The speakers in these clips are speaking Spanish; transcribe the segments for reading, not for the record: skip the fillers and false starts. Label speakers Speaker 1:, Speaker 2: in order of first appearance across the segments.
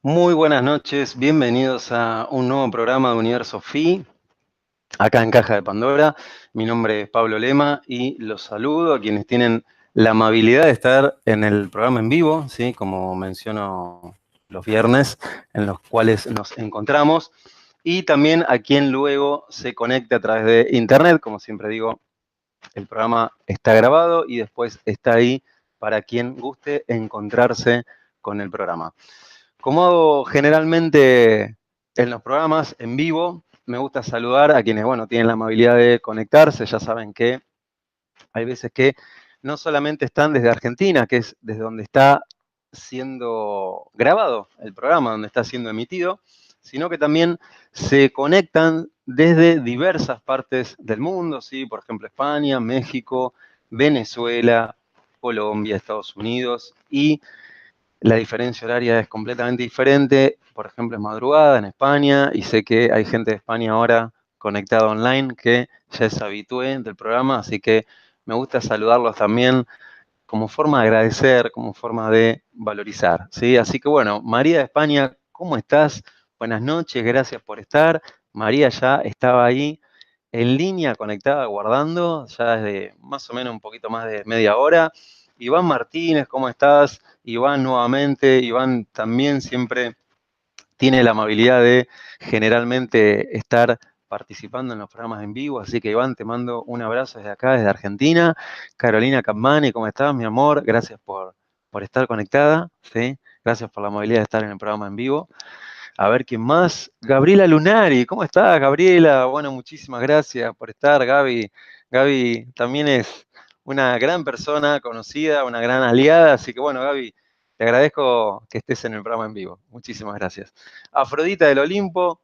Speaker 1: Muy buenas noches, bienvenidos a un nuevo programa de Universo Phi, acá en Caja de Pandora. Mi nombre es Pablo Lema y los saludo a quienes tienen la amabilidad de estar en el programa en vivo, ¿sí? Como menciono los viernes, en los cuales nos encontramos, y también a quien luego se conecte a través de internet. Como siempre digo, el programa está grabado y después está ahí para quien guste encontrarse con el programa. Como hago generalmente en los programas en vivo, me gusta saludar a quienes, bueno, tienen la amabilidad de conectarse. Ya saben que hay veces que no solamente están desde Argentina, que es desde donde está siendo grabado el programa, donde está siendo emitido, sino que también se conectan desde diversas partes del mundo, ¿sí? Por ejemplo, España, México, Venezuela, Colombia, Estados Unidos, y la diferencia horaria es completamente diferente. Por ejemplo, es madrugada en España y sé que hay gente de España ahora conectada online que ya es habitué del programa, así que me gusta saludarlos también como forma de agradecer, como forma de valorizar, ¿sí? Así que bueno, María de España, ¿cómo estás? Buenas noches, gracias por estar. María ya estaba ahí en línea, conectada, guardando, ya desde más o menos un poquito más de media hora. Iván Martínez, ¿cómo estás? Iván nuevamente, Iván también siempre tiene la amabilidad de generalmente estar participando en los programas en vivo, así que Iván, te mando un abrazo desde acá, desde Argentina. Carolina Capmani, ¿cómo estás, mi amor? Gracias por estar conectada, ¿sí? Gracias por la amabilidad de estar en el programa en vivo. A ver quién más. Gabriela Lunari, ¿cómo estás, Gabriela? Bueno, muchísimas gracias por estar, Gaby. Gaby también es una gran persona conocida, una gran aliada, así que bueno, Gaby, te agradezco que estés en el programa en vivo. Muchísimas gracias. Afrodita del Olimpo,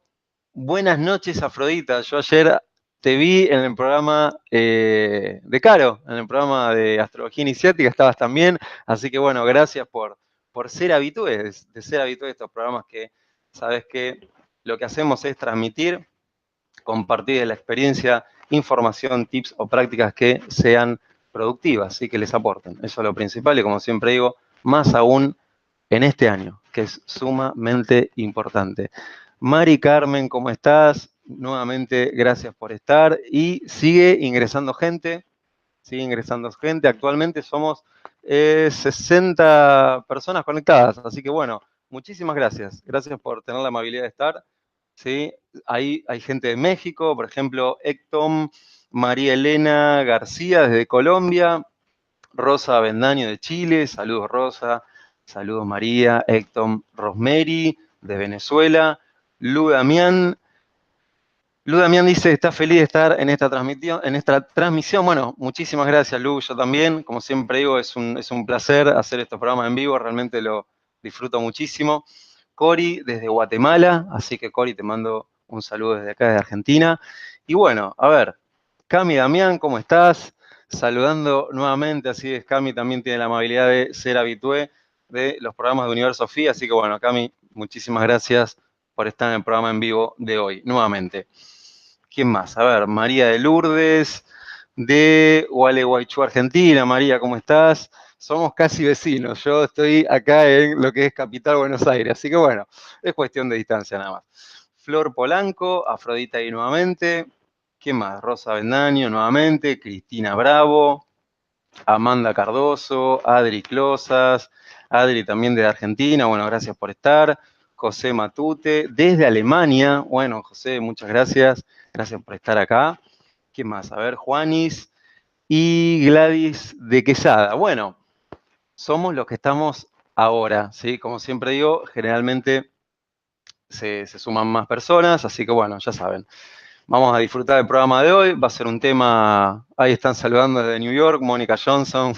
Speaker 1: buenas noches, Afrodita. Yo ayer te vi en el programa de Caro, en el programa de Astrología Iniciática, estabas también, así que bueno, gracias por ser habitués, de ser habitués de estos programas que sabes que lo que hacemos es transmitir, compartir de la experiencia, información, tips o prácticas que sean productivas y que les aporten. Eso es lo principal y como siempre digo, más aún en este año, que es sumamente importante. Mari Carmen, ¿cómo estás? Nuevamente, gracias por estar. Y sigue ingresando gente, sigue ingresando gente. Actualmente somos 60 personas conectadas, así que bueno, muchísimas gracias. Gracias por tener la amabilidad de estar. ¿Sí? Ahí hay gente de México, por ejemplo, Héctor, María Elena García desde Colombia, Rosa Avendaño de Chile, saludos Rosa, saludos María, Héctor Rosemary de Venezuela, Lu Damián. Lu Damián dice, está feliz de estar en esta transmisión. Bueno, muchísimas gracias, Lu. Yo también, como siempre digo, es un placer hacer estos programas en vivo, realmente lo disfruto muchísimo. Cori, desde Guatemala, así que Cori, te mando un saludo desde acá, desde Argentina. Y bueno, a ver, Cami Damián, ¿cómo estás? Saludando nuevamente, así es, Cami también tiene la amabilidad de ser habitué de los programas de Universo Phi, así que bueno, Cami, muchísimas gracias por estar en el programa en vivo de hoy, nuevamente. ¿Quién más? A ver, María de Lourdes, de Gualeguaychú, Argentina. María, ¿cómo estás? Somos casi vecinos. Yo estoy acá en lo que es Capital Buenos Aires, así que bueno, es cuestión de distancia nada más. Flor Polanco, Afrodita ahí nuevamente. ¿Quién más? Rosa Bendaño nuevamente, Cristina Bravo, Amanda Cardoso, Adri Closas, Adri también de Argentina, bueno, gracias por estar. José Matute, desde Alemania, bueno, José, muchas gracias por estar acá. ¿Quién más? A ver, Juanis y Gladys de Quesada. Bueno, somos los que estamos ahora, ¿sí? Como siempre digo, generalmente se suman más personas, así que bueno, ya saben. Vamos a disfrutar del programa de hoy. Va a ser un tema, ahí están saludando desde New York, Mónica Johnson,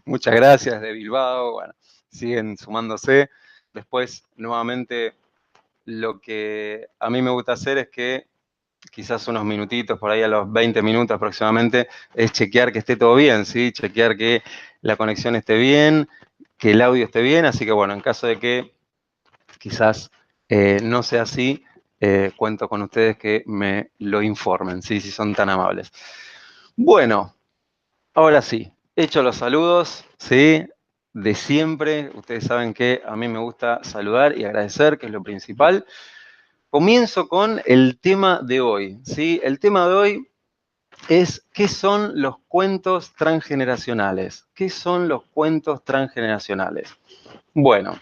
Speaker 1: muchas gracias, de Bilbao, bueno, siguen sumándose. Después, nuevamente, lo que a mí me gusta hacer es que quizás unos minutitos, por ahí a los 20 minutos aproximadamente, es chequear que esté todo bien, ¿sí? Chequear que la conexión esté bien, que el audio esté bien, así que bueno, en caso de que quizás no sea así, cuento con ustedes que me lo informen, ¿sí? Si son tan amables. Bueno, ahora sí, hecho los saludos, ¿sí? de siempre. Ustedes saben que a mí me gusta saludar y agradecer, que es lo principal. Comienzo con el tema de hoy, ¿sí? El tema de hoy es ¿qué son los cuentos transgeneracionales? ¿Qué son los cuentos transgeneracionales? Bueno,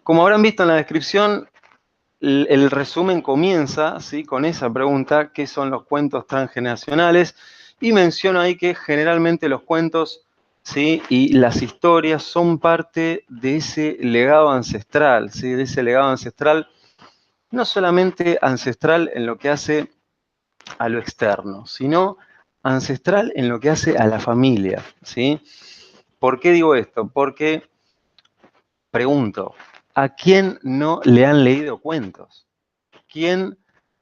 Speaker 1: como habrán visto en la descripción, el resumen comienza, ¿sí?, con esa pregunta, ¿qué son los cuentos transgeneracionales? Y menciono ahí que generalmente los cuentos, ¿sí?, y las historias son parte de ese legado ancestral, ¿sí?, de ese legado ancestral, no solamente ancestral en lo que hace a lo externo, sino ancestral en lo que hace a la familia, ¿sí? ¿Por qué digo esto? Porque, pregunto, ¿a quién no le han leído cuentos? ¿Quién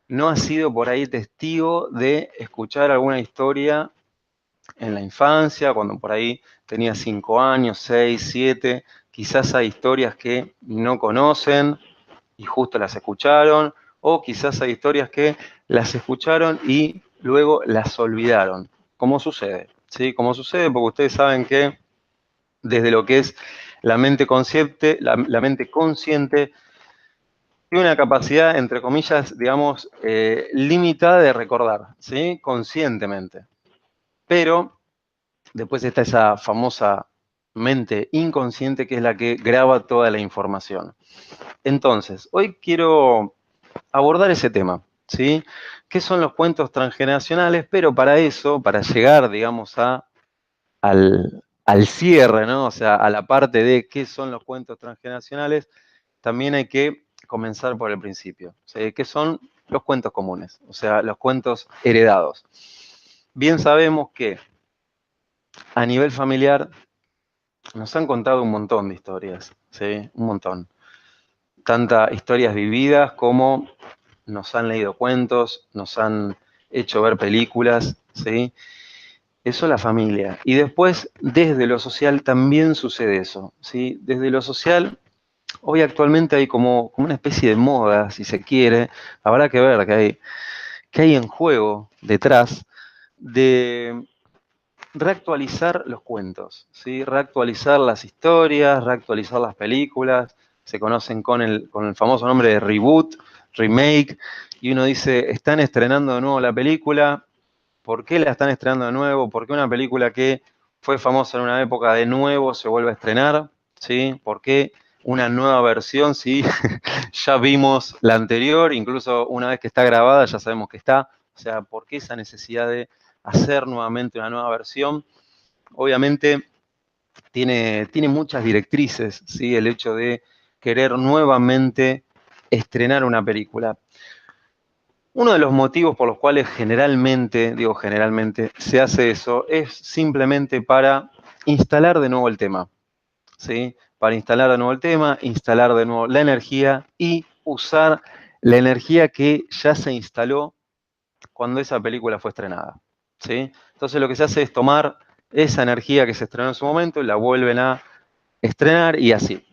Speaker 1: no ha sido por ahí testigo de escuchar alguna historia en la infancia, cuando por ahí tenía 5 años, 6, 7? Quizás hay historias que no conocen y justo las escucharon, o quizás hay historias que las escucharon y luego las olvidaron. ¿Cómo sucede? ¿Sí? ¿Cómo sucede? Porque ustedes saben que desde lo que es la mente consciente, la mente consciente tiene una capacidad, entre comillas, digamos, limitada de recordar, ¿sí?, conscientemente. Pero después está esa famosa mente inconsciente, que es la que graba toda la información. Entonces, hoy quiero abordar ese tema, ¿sí? ¿Qué son los cuentos transgeneracionales? Pero para eso, para llegar, digamos, al cierre, ¿no? O sea, a la parte de qué son los cuentos transgeneracionales, también hay que comenzar por el principio, ¿sí? ¿Qué son los cuentos comunes? O sea, los cuentos heredados. Bien sabemos que a nivel familiar nos han contado un montón de historias, ¿sí? Un montón. Tantas historias vividas como nos han leído cuentos, nos han hecho ver películas, ¿sí? Eso la familia. Y después, desde lo social también sucede eso, ¿sí? Desde lo social, hoy actualmente hay como una especie de moda, si se quiere. Habrá que ver qué hay en juego detrás de reactualizar los cuentos, ¿sí? Reactualizar las historias, reactualizar las películas. Se conocen con el famoso nombre de reboot, remake, y uno dice, están estrenando de nuevo la película. ¿Por qué la están estrenando de nuevo? ¿Por qué una película que fue famosa en una época de nuevo se vuelve a estrenar? ¿Sí? ¿Por qué una nueva versión si ya vimos la anterior? Incluso una vez que está grabada ya sabemos que está. O sea, ¿por qué esa necesidad de hacer nuevamente una nueva versión? Obviamente tiene muchas directrices, ¿sí?, el hecho de querer nuevamente estrenar una película. Uno de los motivos por los cuales generalmente, digo generalmente, se hace eso es simplemente para instalar de nuevo el tema, ¿sí? Para instalar de nuevo el tema, instalar de nuevo la energía y usar la energía que ya se instaló cuando esa película fue estrenada, ¿sí? Entonces lo que se hace es tomar esa energía que se estrenó en su momento y la vuelven a estrenar y así.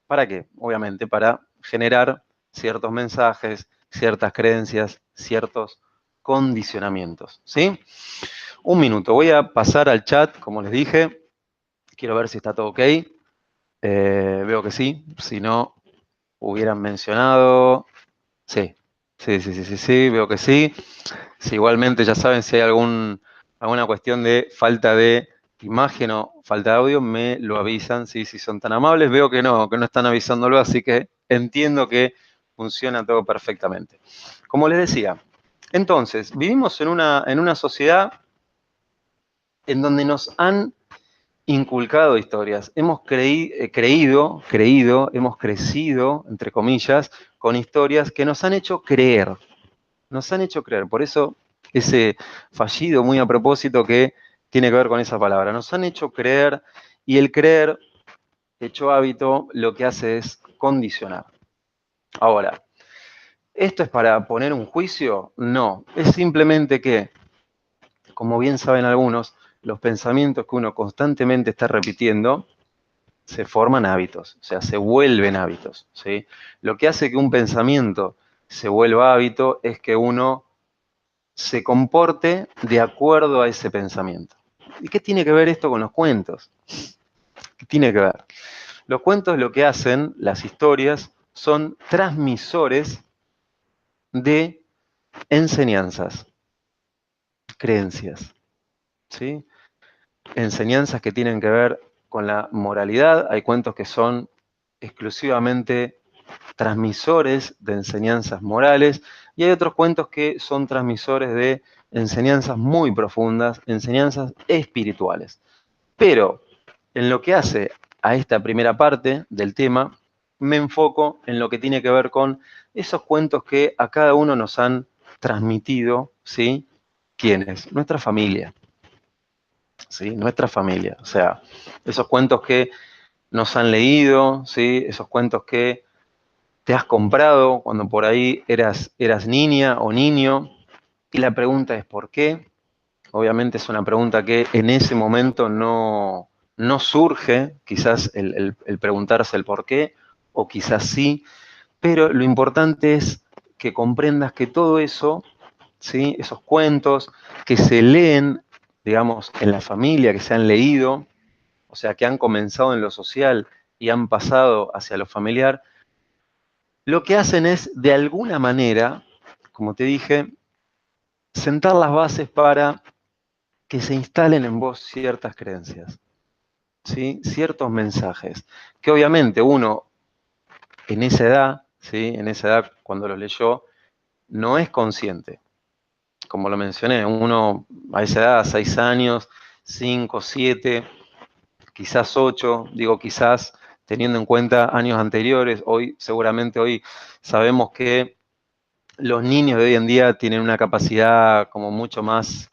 Speaker 1: ¿Para qué? Obviamente para generar ciertos mensajes, ciertas creencias, ciertos condicionamientos, ¿sí? Un minuto, voy a pasar al chat, como les dije. Quiero ver si está todo ok. Veo que sí, si no, hubieran mencionado. Sí, sí, veo que sí. Si igualmente ya saben, si hay alguna cuestión de falta de imagen o falta de audio, me lo avisan, ¿sí? Si son tan amables. Veo que no están avisándolo, así que entiendo que funciona todo perfectamente. Como les decía, entonces, vivimos en una sociedad en donde nos han inculcado historias. Hemos creído, hemos crecido, entre comillas, con historias que nos han hecho creer. Nos han hecho creer. Por eso ese fallido muy a propósito que tiene que ver con esa palabra. Nos han hecho creer, y el creer, hecho hábito, lo que hace es condicionar. Ahora, ¿esto es para poner un juicio? No. Es simplemente que, como bien saben algunos, los pensamientos que uno constantemente está repitiendo se forman hábitos, o sea, se vuelven hábitos, ¿sí? Lo que hace que un pensamiento se vuelva hábito es que uno se comporte de acuerdo a ese pensamiento. ¿Y qué tiene que ver esto con los cuentos? ¿Qué tiene que ver? Los cuentos lo que hacen, las historias, son transmisores de enseñanzas, creencias, ¿sí? Enseñanzas que tienen que ver con la moralidad. Hay cuentos que son exclusivamente transmisores de enseñanzas morales y hay otros cuentos que son transmisores de enseñanzas muy profundas, enseñanzas espirituales. Pero en lo que hace a esta primera parte del tema, me enfoco en lo que tiene que ver con esos cuentos que a cada uno nos han transmitido, ¿sí? ¿Quiénes? Nuestra familia, ¿sí? Nuestra familia. O sea, esos cuentos que nos han leído, ¿sí? Esos cuentos que te has comprado cuando por ahí eras niña o niño. Y la pregunta es ¿por qué? Obviamente es una pregunta que en ese momento no surge, quizás el preguntarse el por qué, o quizás sí, pero lo importante es que comprendas que todo eso, ¿sí? Esos cuentos que se leen, digamos, en la familia, que se han leído, o sea, que han comenzado en lo social y han pasado hacia lo familiar, lo que hacen es, de alguna manera, como te dije, sentar las bases para que se instalen en vos ciertas creencias, ¿sí? Ciertos mensajes, que obviamente uno en esa edad, ¿sí? En esa edad cuando los leyó, no es consciente. Como lo mencioné, uno a esa edad, 6 años, 5, 7, quizás 8, digo quizás teniendo en cuenta años anteriores, seguramente hoy sabemos que los niños de hoy en día tienen una capacidad como mucho más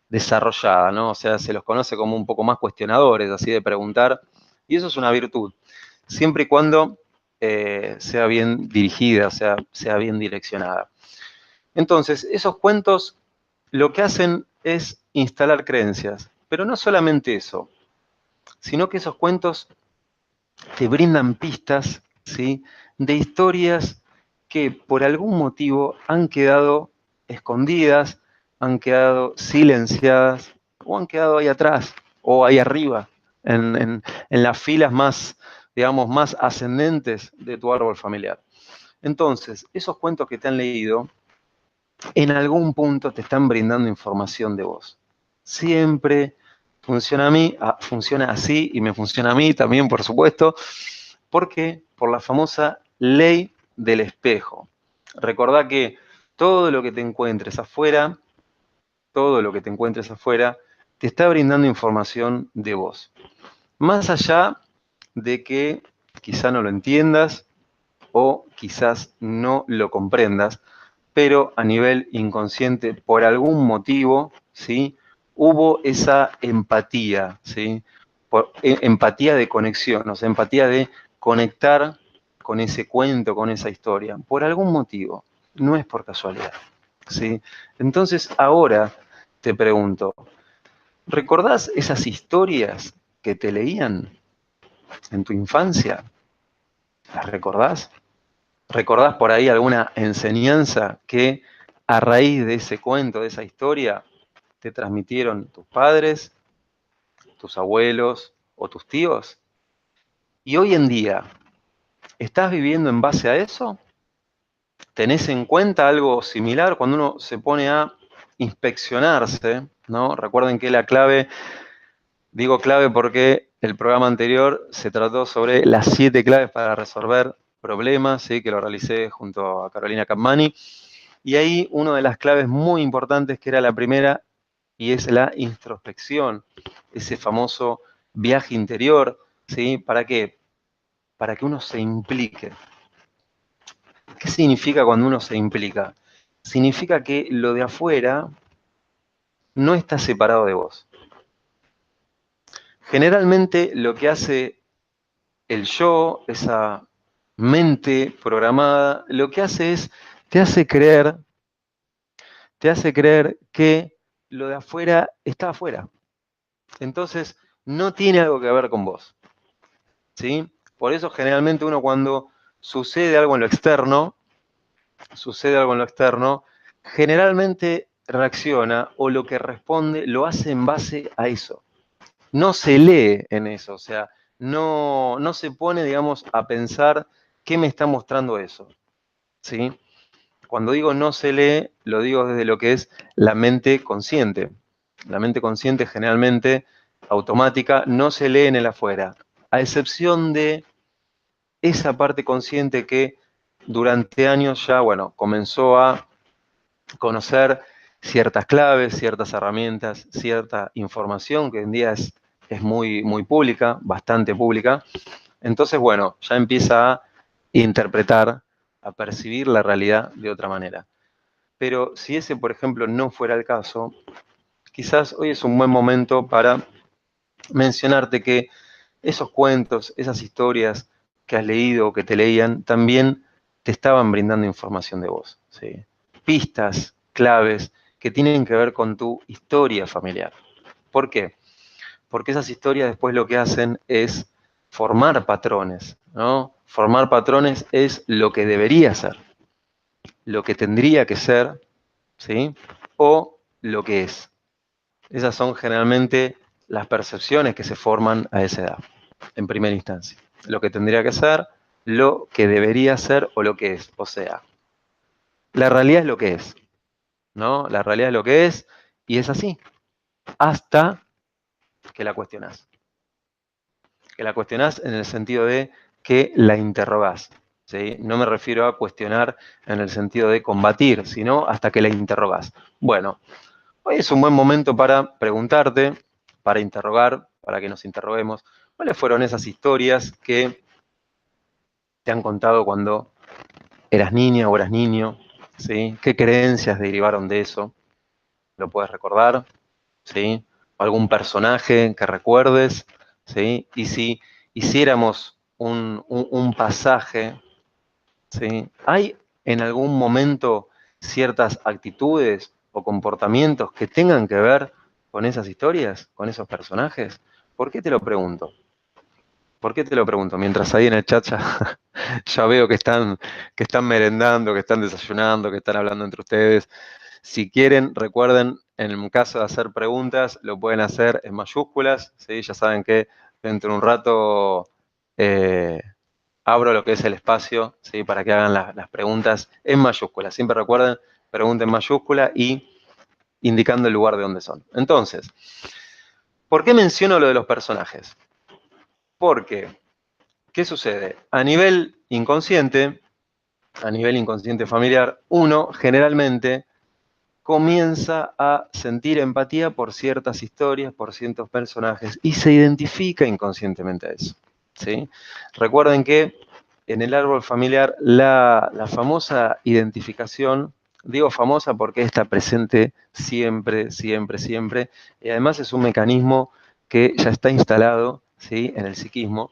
Speaker 1: desarrollada, ¿no? O sea, se los conoce como un poco más cuestionadores, así de preguntar, y eso es una virtud, siempre y cuando sea bien dirigida, o sea bien direccionada. Entonces, esos cuentos lo que hacen es instalar creencias, pero no solamente eso, sino que esos cuentos te brindan pistas, ¿sí? De historias que por algún motivo han quedado escondidas, han quedado silenciadas o han quedado ahí atrás o ahí arriba, en las filas más, digamos, más ascendentes de tu árbol familiar. Entonces, esos cuentos que te han leído, en algún punto te están brindando información de vos. Siempre funciona a mí, funciona así y me funciona a mí también, por supuesto, porque por la famosa ley del espejo. Recordá que todo lo que te encuentres afuera, todo lo que te encuentres afuera, te está brindando información de vos. Más allá de que quizá no lo entiendas o quizás no lo comprendas, pero a nivel inconsciente, por algún motivo, ¿sí? Hubo esa empatía, ¿sí? Empatía de conexión, o sea, empatía de conectar con ese cuento, con esa historia, por algún motivo, no es por casualidad, ¿sí? Entonces, ahora te pregunto, ¿recordás esas historias que te leían en tu infancia? ¿Las recordás? ¿Recordás por ahí alguna enseñanza que a raíz de ese cuento, de esa historia, te transmitieron tus padres, tus abuelos o tus tíos? Y hoy en día, ¿estás viviendo en base a eso? ¿Tenés en cuenta algo similar cuando uno se pone a inspeccionarse, ¿no? Recuerden que la clave, digo clave porque el programa anterior se trató sobre las 7 claves para resolver problemas, ¿sí? Que lo realicé junto a Carolina Capmani. Y ahí una de las claves muy importantes, que era la primera, y es la introspección, ese famoso viaje interior, ¿sí? ¿Para qué? Para que uno se implique. ¿Qué significa cuando uno se implica? Significa que lo de afuera no está separado de vos. Generalmente lo que hace el yo, esa mente programada, lo que hace es, te hace creer, te hace creer que lo de afuera está afuera. Entonces, no tiene algo que ver con vos, ¿sí? Por eso generalmente uno cuando sucede algo en lo externo, generalmente reacciona o lo que responde lo hace en base a eso. No se lee en eso, o sea, no se pone, digamos, a pensar qué me está mostrando eso, ¿sí? Cuando digo no se lee, lo digo desde lo que es la mente consciente. La mente consciente generalmente, automática, no se lee en el afuera, a excepción de esa parte consciente que durante años ya, bueno, comenzó a conocer ciertas claves, ciertas herramientas, cierta información que hoy en día es muy, muy pública, bastante pública. Entonces, bueno, ya empieza a interpretar, a percibir la realidad de otra manera. Pero si ese, por ejemplo, no fuera el caso, quizás hoy es un buen momento para mencionarte que esos cuentos, esas historias que has leído o que te leían, también te estaban brindando información de vos, ¿sí? Pistas, claves que tienen que ver con tu historia familiar. ¿Por qué? Porque esas historias después lo que hacen es formar patrones, ¿no? Formar patrones es lo que debería ser, lo que tendría que ser, ¿sí? O lo que es. Esas son generalmente las percepciones que se forman a esa edad, en primera instancia. Lo que tendría que ser, lo que debería ser o lo que es. O sea, la realidad es lo que es, ¿no? La realidad es lo que es y es así, hasta que la cuestionás. Que la cuestionás en el sentido de que la interrogás, ¿sí? No me refiero a cuestionar en el sentido de combatir, sino hasta que la interrogás. Bueno, hoy es un buen momento para preguntarte, para interrogar, para que nos interroguemos, ¿cuáles fueron esas historias que te han contado cuando eras niña o eras niño? ¿Sí? ¿Qué creencias derivaron de eso? ¿Lo puedes recordar? ¿Sí? ¿Algún personaje que recuerdes? ¿Sí? Y si hiciéramos un pasaje, ¿sí? ¿Hay en algún momento ciertas actitudes o comportamientos que tengan que ver con esas historias, con esos personajes? ¿Por qué te lo pregunto? ¿Por qué te lo pregunto? Mientras ahí en el chat ya, ya veo que están merendando, que están desayunando, que están hablando entre ustedes. Si quieren, recuerden, en el caso de hacer preguntas, lo pueden hacer en mayúsculas, ¿sí? Ya saben que dentro de un rato abro lo que es el espacio, ¿sí? Para que hagan las preguntas en mayúsculas. Siempre recuerden, pregunten en mayúscula y indicando el lugar de donde son. Entonces, ¿por qué menciono lo de los personajes? Porque, ¿qué sucede? A nivel inconsciente familiar, uno generalmente comienza a sentir empatía por ciertas historias, por ciertos personajes, y se identifica inconscientemente a eso, ¿sí? Recuerden que en el árbol familiar la famosa identificación, digo famosa porque está presente siempre, siempre, siempre, y además es un mecanismo que ya está instalado, ¿sí? En el psiquismo.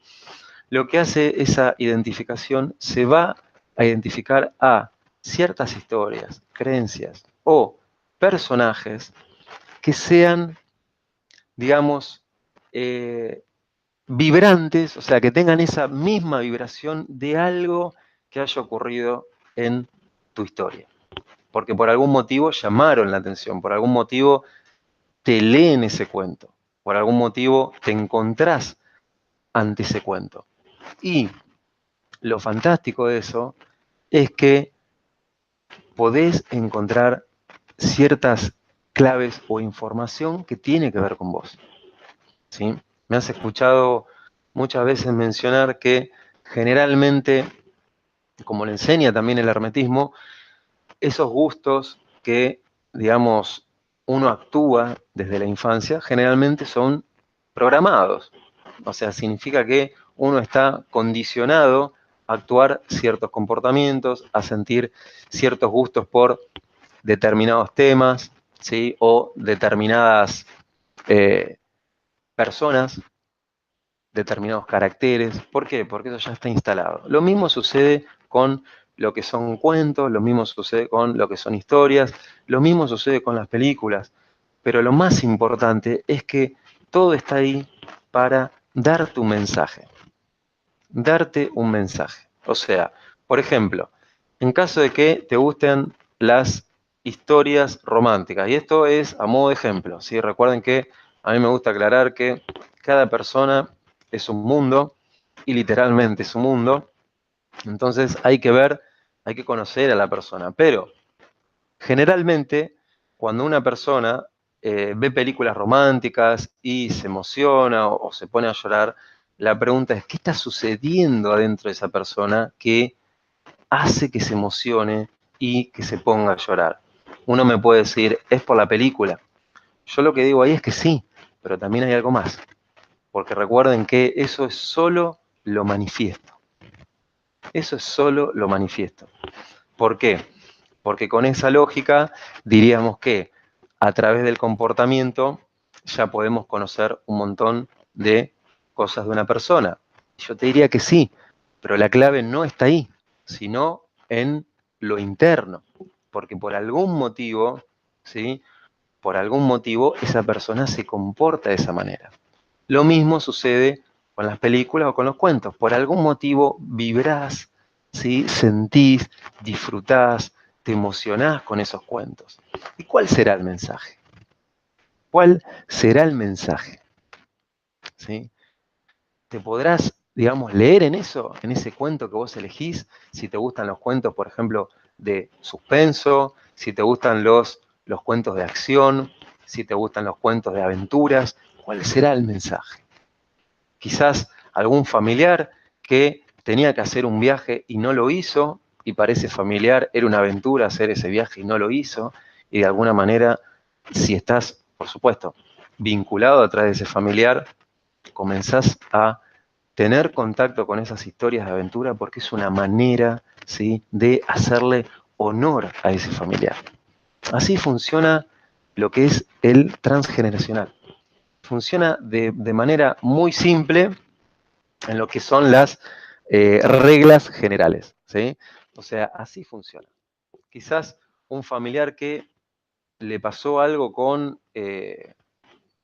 Speaker 1: Lo que hace esa identificación, se va a identificar a ciertas historias, creencias o personajes que sean, digamos, eh, vibrantes, o sea, que tengan esa misma vibración de algo que haya ocurrido en tu historia. Porque por algún motivo llamaron la atención, por algún motivo te leen ese cuento, por algún motivo te encontrás ante ese cuento. Y lo fantástico de eso es que podés encontrar ciertas claves o información que tiene que ver con vos, ¿sí? Me has escuchado muchas veces mencionar que generalmente, como le enseña también el hermetismo, esos gustos que, digamos, uno actúa desde la infancia, generalmente son programados. O sea, significa que uno está condicionado a actuar ciertos comportamientos, a sentir ciertos gustos por determinados temas, ¿sí? O determinadas eh, personas, determinados caracteres. ¿Por qué? Porque eso ya está instalado. Lo mismo sucede con lo que son cuentos, lo mismo sucede con lo que son historias, lo mismo sucede con las películas. Pero lo más importante es que todo está ahí para darte un mensaje. Darte un mensaje. O sea, por ejemplo, en caso de que te gusten las historias románticas, y esto es a modo de ejemplo, ¿sí? Recuerden que a mí me gusta aclarar que cada persona es un mundo, y literalmente es un mundo. Entonces hay que ver, hay que conocer a la persona. Pero generalmente, cuando una persona ve películas románticas y se emociona o se pone a llorar, la pregunta es, ¿qué está sucediendo adentro de esa persona que hace que se emocione y que se ponga a llorar? Uno me puede decir, es por la película. Yo lo que digo ahí es que sí, pero también hay algo más. Porque recuerden que eso es solo lo manifiesto. Eso es solo lo manifiesto. ¿Por qué? Porque con esa lógica diríamos que a través del comportamiento ya podemos conocer un montón de cosas de una persona. Yo te diría que sí, pero la clave no está ahí, sino en lo interno. Porque por algún motivo, ¿sí? Por algún motivo esa persona se comporta de esa manera. Lo mismo sucede con las películas o con los cuentos. Por algún motivo vibrás, ¿sí? Sentís, disfrutás, te emocionás con esos cuentos. ¿Y cuál será el mensaje? ¿Cuál será el mensaje? ¿Sí? ¿Te podrás, digamos, leer en eso, en ese cuento que vos elegís? Si te gustan los cuentos, por ejemplo, de suspenso, si te gustan los cuentos de acción, si te gustan los cuentos de aventuras, ¿cuál será el mensaje? Quizás algún familiar que tenía que hacer un viaje y no lo hizo, y para ese familiar era una aventura hacer ese viaje y no lo hizo, y de alguna manera, si estás, por supuesto, vinculado a través de ese familiar, comenzás a tener contacto con esas historias de aventura porque es una manera, ¿sí?, de hacerle honor a ese familiar. Así funciona lo que es el transgeneracional. Funciona de manera muy simple en lo que son las reglas generales, ¿sí? O sea, así funciona. Quizás un familiar que le pasó algo con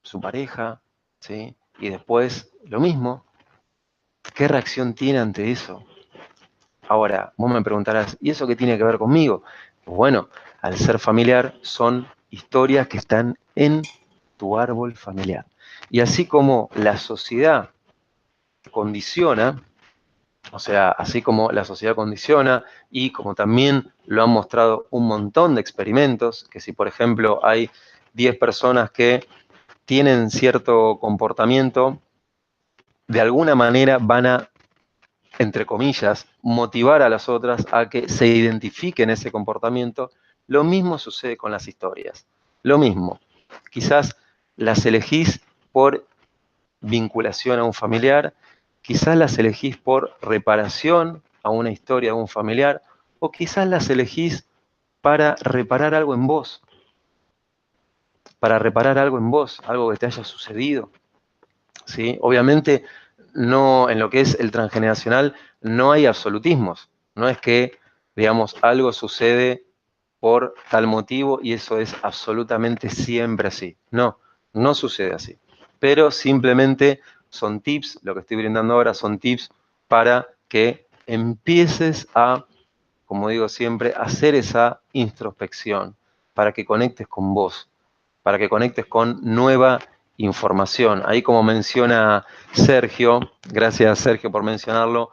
Speaker 1: su pareja, ¿sí? Y después lo mismo, ¿qué reacción tiene ante eso? Ahora, vos me preguntarás, ¿y eso qué tiene que ver conmigo? Pues bueno, al ser familiar son historias que están en tu árbol familiar. Y así como la sociedad condiciona, o sea, así como la sociedad condiciona y como también lo han mostrado un montón de experimentos, que si por ejemplo hay 10 personas que tienen cierto comportamiento, de alguna manera van a, entre comillas, motivar a las otras a que se identifiquen ese comportamiento. Lo mismo sucede con las historias. Lo mismo. Quizás las elegís por vinculación a un familiar, quizás las elegís por reparación a una historia de un familiar, o quizás las elegís para reparar algo en vos, algo que te haya sucedido, ¿sí? Obviamente, no, en lo que es el transgeneracional no hay absolutismos, no es que, digamos, algo sucede por tal motivo y eso es absolutamente siempre así. No, no sucede así. Pero simplemente son tips, lo que estoy brindando ahora son tips para que empieces a, como digo siempre, hacer esa introspección, para que conectes con vos, para que conectes con nueva información. Ahí como menciona Sergio, gracias Sergio por mencionarlo,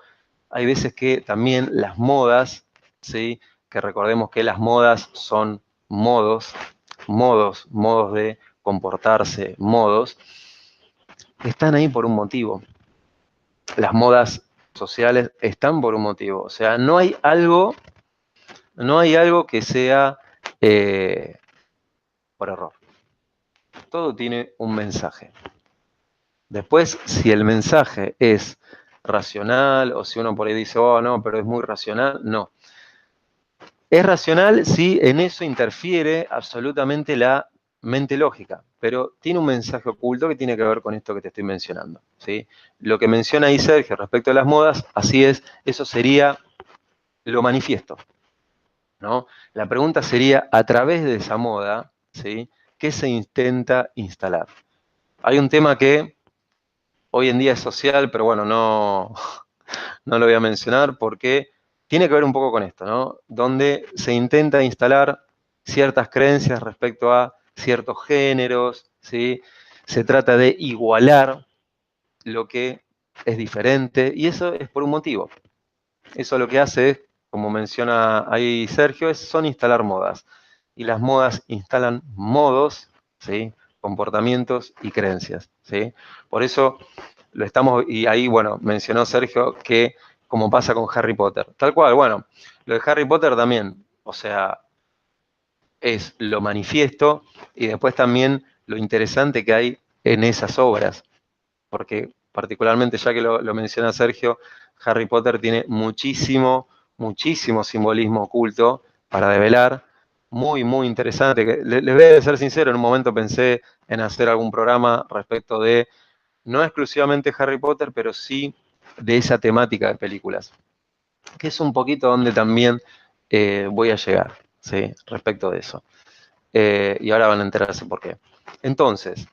Speaker 1: hay veces que también las modas, ¿sí?, que recordemos que las modas son modos de comportarse, modos, están ahí por un motivo. Las modas sociales están por un motivo. O sea, no hay algo que sea por error. Todo tiene un mensaje. Después, si el mensaje es racional, o si uno por ahí dice, oh, no, pero es muy racional, no. Es racional si en eso interfiere absolutamente la mente lógica, pero tiene un mensaje oculto que tiene que ver con esto que te estoy mencionando, ¿sí? Lo que menciona ahí Sergio respecto a las modas, así es, eso sería lo manifiesto, ¿no? La pregunta sería, a través de esa moda, ¿sí?, ¿qué se intenta instalar? Hay un tema que hoy en día es social, pero bueno, no, no lo voy a mencionar porque tiene que ver un poco con esto, ¿no? Donde se intenta instalar ciertas creencias respecto a ciertos géneros, ¿sí? Se trata de igualar lo que es diferente, y eso es por un motivo. Eso lo que hace es, como menciona ahí Sergio, son instalar modas. Y las modas instalan modos, ¿sí? Comportamientos y creencias, ¿sí? Por eso lo estamos, y ahí, bueno, mencionó Sergio que como pasa con Harry Potter. Tal cual, bueno, lo de Harry Potter también, o sea, es lo manifiesto y después también lo interesante que hay en esas obras, porque particularmente ya que lo menciona Sergio, Harry Potter tiene muchísimo, muchísimo simbolismo oculto para develar, muy, muy interesante. Les voy a ser sincero, en un momento pensé en hacer algún programa respecto de, no exclusivamente Harry Potter, pero sí de esa temática de películas, que es un poquito donde también voy a llegar, ¿sí? Respecto de eso. Y ahora van a enterarse por qué. Entonces,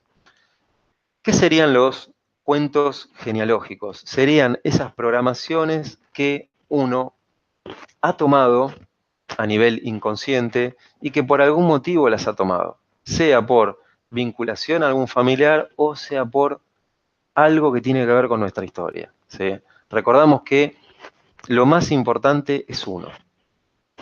Speaker 1: ¿qué serían los cuentos genealógicos? Serían esas programaciones que uno ha tomado a nivel inconsciente y que por algún motivo las ha tomado, sea por vinculación a algún familiar o sea por algo que tiene que ver con nuestra historia, ¿sí? Recordamos que lo más importante es uno.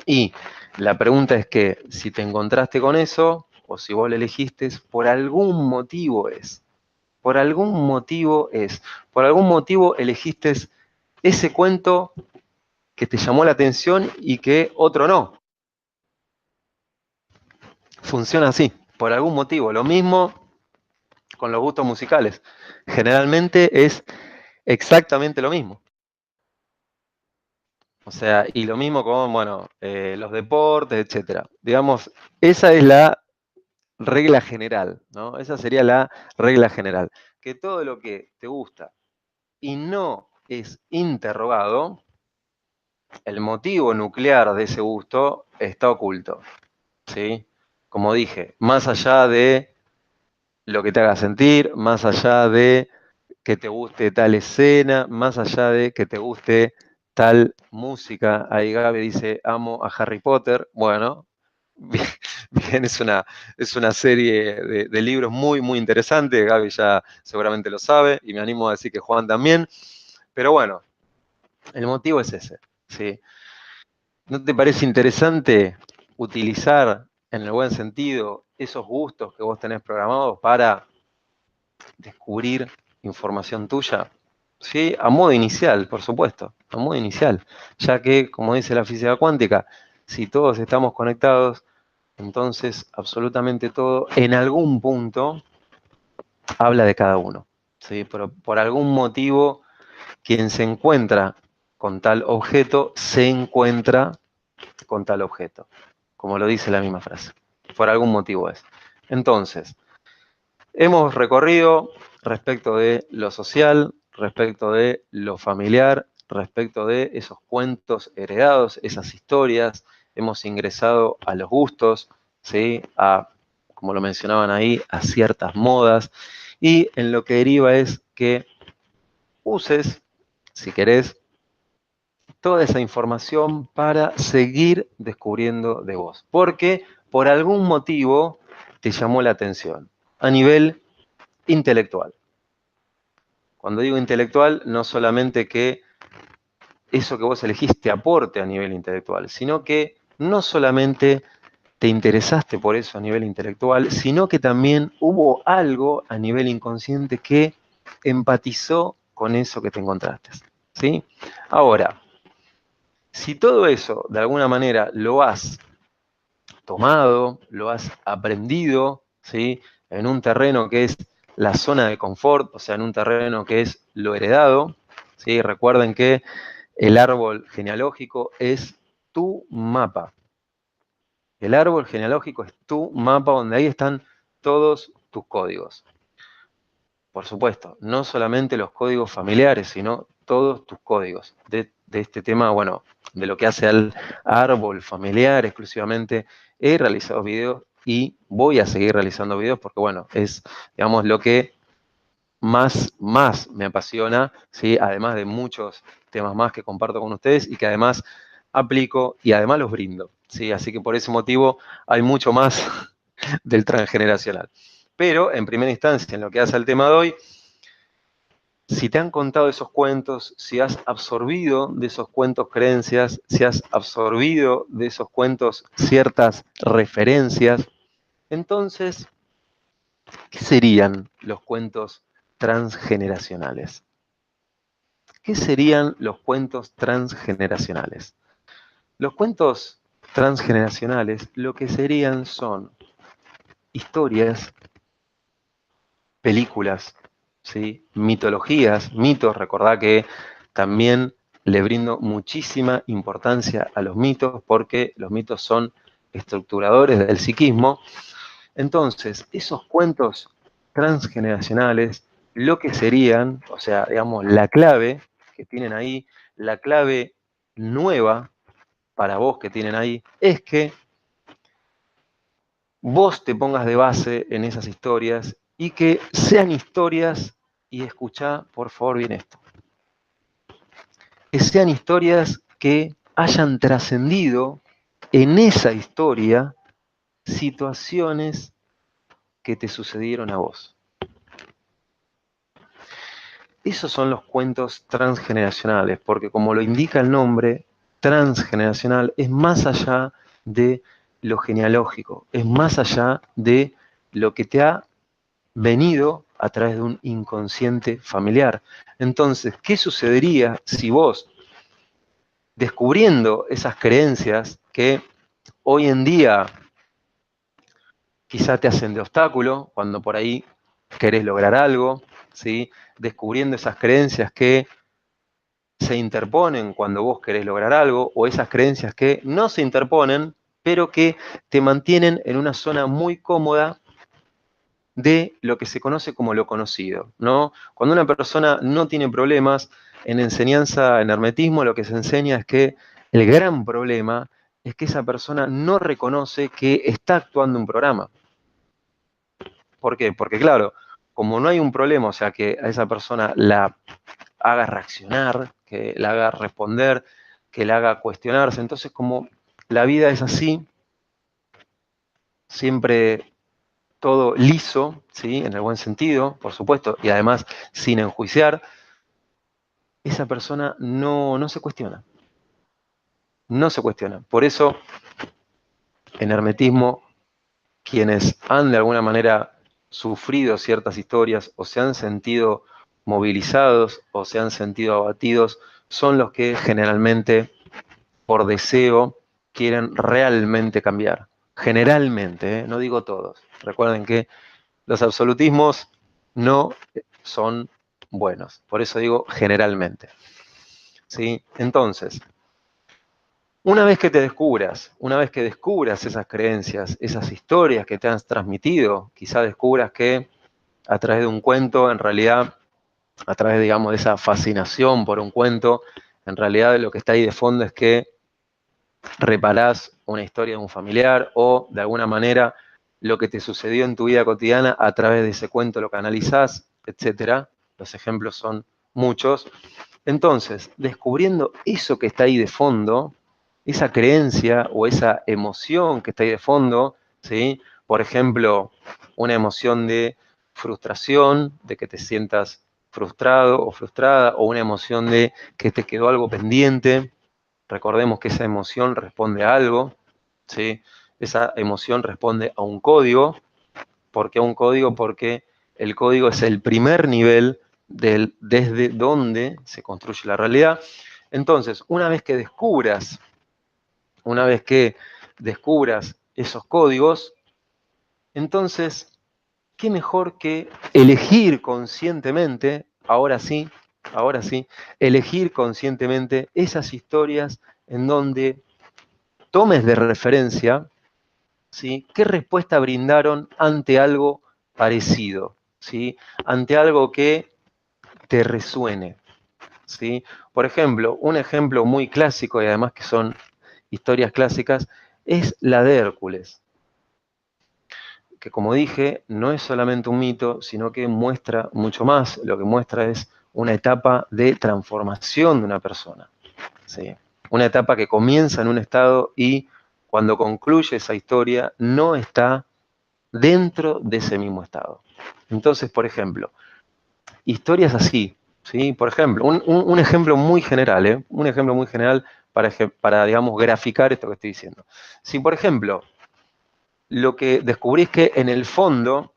Speaker 1: Y la pregunta es que si te encontraste con eso o si vos lo elegiste, por algún motivo es. Por algún motivo es. Por algún motivo elegiste ese cuento que te llamó la atención y que otro no. Funciona así, por algún motivo. Lo mismo con los gustos musicales. Generalmente es exactamente lo mismo. O sea, y lo mismo con, bueno, los deportes, etcétera. Digamos, esa es la regla general, ¿no? Esa sería la regla general. Que todo lo que te gusta y no es interrogado, el motivo nuclear de ese gusto está oculto, ¿sí? Como dije, más allá de lo que te haga sentir, más allá de que te guste tal escena, más allá de que te guste tal música. Ahí Gaby dice, amo a Harry Potter. Bueno, bien, bien, es una serie de libros muy, muy interesante. Gaby ya seguramente lo sabe y me animo a decir que Juan también. Pero bueno, el motivo es ese, ¿sí? ¿No te parece interesante utilizar, en el buen sentido, esos gustos que vos tenés programados para descubrir información tuya? Sí, a modo inicial, por supuesto, a modo inicial, ya que, como dice la física cuántica, si todos estamos conectados, entonces absolutamente todo, en algún punto, habla de cada uno. ¿Sí? Pero por algún motivo, quien se encuentra con tal objeto, se encuentra con tal objeto, como lo dice la misma frase. Por algún motivo es. Entonces, hemos recorrido respecto de lo social, respecto de lo familiar, respecto de esos cuentos heredados, esas historias, hemos ingresado a los gustos, ¿sí? A, como lo mencionaban ahí, a ciertas modas, y en lo que deriva es que uses, si querés, toda esa información para seguir descubriendo de vos, porque por algún motivo te llamó la atención a nivel intelectual. Cuando digo intelectual, no solamente que eso que vos elegís te aporte a nivel intelectual, sino que no solamente te interesaste por eso a nivel intelectual, sino que también hubo algo a nivel inconsciente que empatizó con eso que te encontraste, ¿sí? Ahora, si todo eso de alguna manera lo has tomado, lo has aprendido, ¿sí? En un terreno que es la zona de confort, o sea, en un terreno que es lo heredado, ¿sí? Recuerden que el árbol genealógico es tu mapa. El árbol genealógico es tu mapa donde ahí están todos tus códigos. Por supuesto, no solamente los códigos familiares, sino todos tus códigos de este tema, bueno, de lo que hace al árbol familiar exclusivamente. He realizado videos y voy a seguir realizando videos porque, bueno, es, digamos, lo que más me apasiona, ¿sí? Además de muchos temas más que comparto con ustedes y que además aplico y además los brindo, ¿sí? Así que por ese motivo hay mucho más del transgeneracional. Pero en primera instancia, en lo que hace al tema de hoy, si te han contado esos cuentos, si has absorbido de esos cuentos creencias, si has absorbido de esos cuentos ciertas referencias, entonces, ¿qué serían los cuentos transgeneracionales? ¿Qué serían los cuentos transgeneracionales? Los cuentos transgeneracionales lo que serían son historias, películas, ¿sí? Mitologías, mitos. Recordá que también le brindo muchísima importancia a los mitos porque los mitos son estructuradores del psiquismo. Entonces, esos cuentos transgeneracionales, lo que serían, o sea, digamos, la clave que tienen ahí, la clave nueva para vos que tienen ahí, es que vos te pongas de base en esas historias y que sean historias, y escuchá por favor bien esto, que sean historias que hayan trascendido en esa historia situaciones que te sucedieron a vos. Esos son los cuentos transgeneracionales, porque como lo indica el nombre, transgeneracional es más allá de lo genealógico, es más allá de lo que te ha venido a través de un inconsciente familiar. Entonces, ¿qué sucedería si vos, descubriendo esas creencias que hoy en día quizá te hacen de obstáculo, cuando por ahí querés lograr algo, ¿sí? Descubriendo esas creencias que se interponen cuando vos querés lograr algo, o esas creencias que no se interponen, pero que te mantienen en una zona muy cómoda de lo que se conoce como lo conocido, ¿no? Cuando una persona no tiene problemas, en enseñanza, en hermetismo, lo que se enseña es que el gran problema es que esa persona no reconoce que está actuando un programa. ¿Por qué? Porque claro, como no hay un problema, o sea, que a esa persona la haga reaccionar, que la haga responder, que la haga cuestionarse, entonces como la vida es así, siempre todo liso, ¿sí? En el buen sentido, por supuesto, y además sin enjuiciar, esa persona no se cuestiona. No se cuestiona. Por eso, en hermetismo, quienes han de alguna manera sufrido ciertas historias o se han sentido movilizados o se han sentido abatidos, son los que generalmente, por deseo, quieren realmente cambiar. Generalmente, no digo todos. Recuerden que los absolutismos no son buenos. Por eso digo generalmente. ¿Sí? Entonces, una vez que te descubras, una vez que descubras esas creencias, esas historias que te han transmitido, quizá descubras que a través de un cuento, en realidad, a través, digamos, de esa fascinación por un cuento, en realidad lo que está ahí de fondo es que reparás una historia de un familiar o de alguna manera lo que te sucedió en tu vida cotidiana a través de ese cuento lo canalizás, etcétera. Los ejemplos son muchos. Entonces, descubriendo eso que está ahí de fondo, esa creencia o esa emoción que está ahí de fondo, ¿sí? Por ejemplo, una emoción de frustración, de que te sientas frustrado o frustrada, o una emoción de que te quedó algo pendiente. Recordemos que esa emoción responde a algo, ¿sí? Esa emoción responde a un código. ¿Por qué a un código? Porque el código es el primer nivel desde donde se construye la realidad. Entonces, una vez que descubras esos códigos, entonces, ¿qué mejor que elegir conscientemente, ahora sí, elegir conscientemente esas historias en donde tomes de referencia, ¿sí? ¿Qué respuesta brindaron ante algo parecido? ¿Sí? Ante algo que te resuene. ¿Sí? Por ejemplo, un ejemplo muy clásico y además que son historias clásicas es la de Hércules, que como dije, no es solamente un mito, sino que muestra mucho más. Lo que muestra es una etapa de transformación de una persona. ¿Sí? Una etapa que comienza en un estado y cuando concluye esa historia no está dentro de ese mismo estado. Entonces, por ejemplo, historias así, ¿sí? Por ejemplo, un ejemplo muy general, ¿eh? Un ejemplo muy general para, digamos, graficar esto que estoy diciendo. Si, por ejemplo, lo que descubrís que en el fondo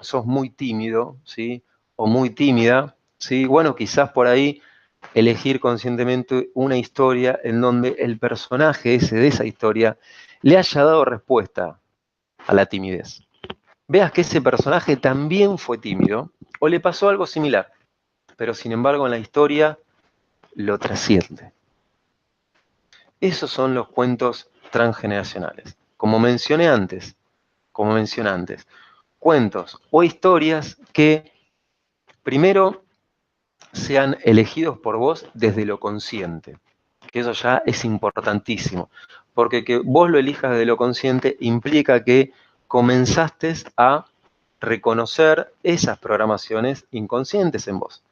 Speaker 1: sos muy tímido, ¿sí? O muy tímida, ¿sí? Bueno, quizás por ahí elegir conscientemente una historia en donde el personaje ese de esa historia le haya dado respuesta a la timidez. Veas que ese personaje también fue tímido o le pasó algo similar, pero sin embargo en la historia lo trasciende. Esos son los cuentos transgeneracionales. Como mencioné antes, cuentos o historias que primero sean elegidos por vos desde lo consciente, que eso ya es importantísimo, porque que vos lo elijas desde lo consciente implica que comenzaste a reconocer esas programaciones inconscientes en vos.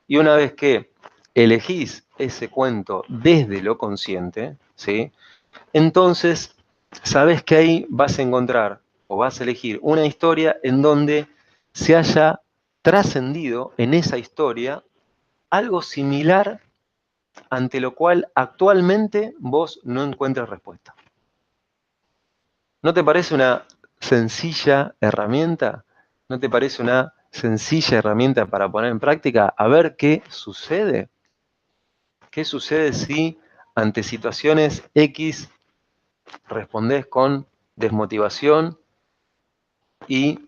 Speaker 1: Y una vez que elegís ese cuento desde lo consciente, ¿sí? Entonces sabes que ahí vas a encontrar o vas a elegir una historia en donde se haya trascendido en esa historia algo similar ante lo cual actualmente vos no encuentras respuesta. ¿No te parece una sencilla herramienta? ¿No te parece una sencilla herramienta para poner en práctica? A ver qué sucede. ¿Qué sucede si ante situaciones X respondés con desmotivación y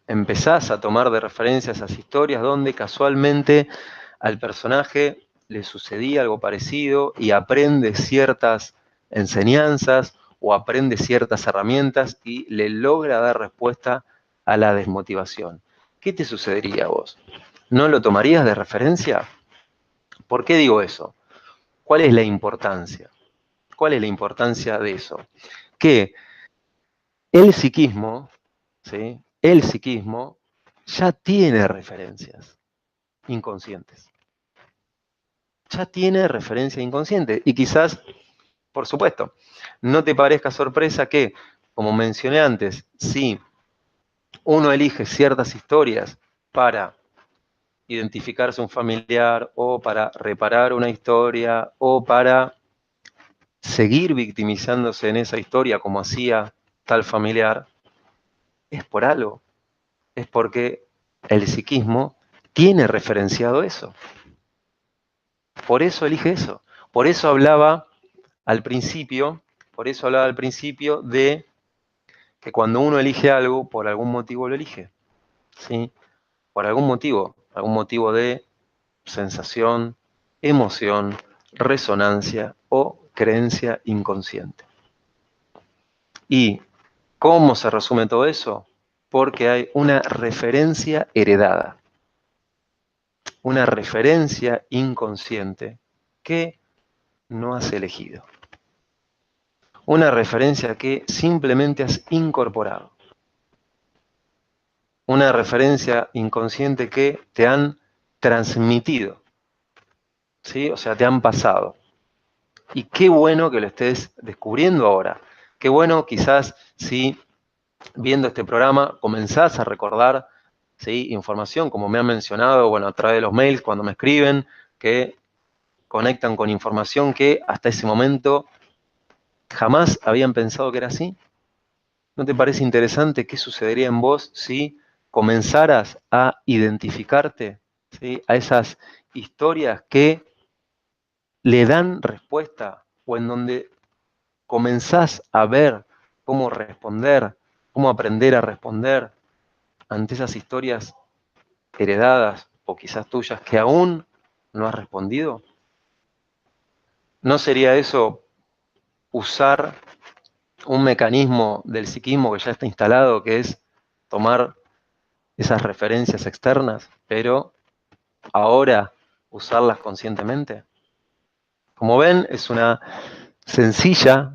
Speaker 1: empezás a tomar de referencia esas historias donde casualmente al personaje le sucedía algo parecido y aprende ciertas enseñanzas o aprende ciertas herramientas y le logra dar respuesta a la desmotivación? ¿Qué te sucedería a vos? ¿No lo tomarías de referencia? ¿Por qué digo eso? ¿Cuál es la importancia? ¿Cuál es la importancia de eso? Que el psiquismo, ¿sí? El psiquismo ya tiene referencias inconscientes. Ya tiene referencia inconsciente. Y quizás, por supuesto, no te parezca sorpresa que, como mencioné antes, si uno elige ciertas historias para identificarse un familiar o para reparar una historia o para seguir victimizándose en esa historia como hacía tal familiar, es por algo. Es porque el psiquismo tiene referenciado eso. Por eso elige eso. Por eso hablaba al principio, de que cuando uno elige algo, por algún motivo lo elige. ¿Sí? Por algún motivo de sensación, emoción, resonancia o creencia inconsciente. ¿Y cómo se resume todo eso? Porque hay una referencia heredada, una referencia inconsciente que no has elegido. Una referencia que simplemente has incorporado. Una referencia inconsciente que te han transmitido, ¿sí? O sea, te han pasado. Y qué bueno que lo estés descubriendo ahora. Qué bueno quizás si viendo este programa comenzás a recordar, ¿sí? Información, como me han mencionado, bueno, a través de los mails, cuando me escriben, que conectan con información que hasta ese momento jamás habían pensado que era así. ¿No te parece interesante qué sucedería en vos si comenzaras a identificarte, ¿sí? A esas historias que le dan respuesta o en donde comenzás a ver cómo responder, cómo aprender a responder ante esas historias heredadas o quizás tuyas que aún no has respondido? ¿No sería eso usar un mecanismo del psiquismo que ya está instalado, que es tomar esas referencias externas, pero ahora usarlas conscientemente? Como ven, es una sencilla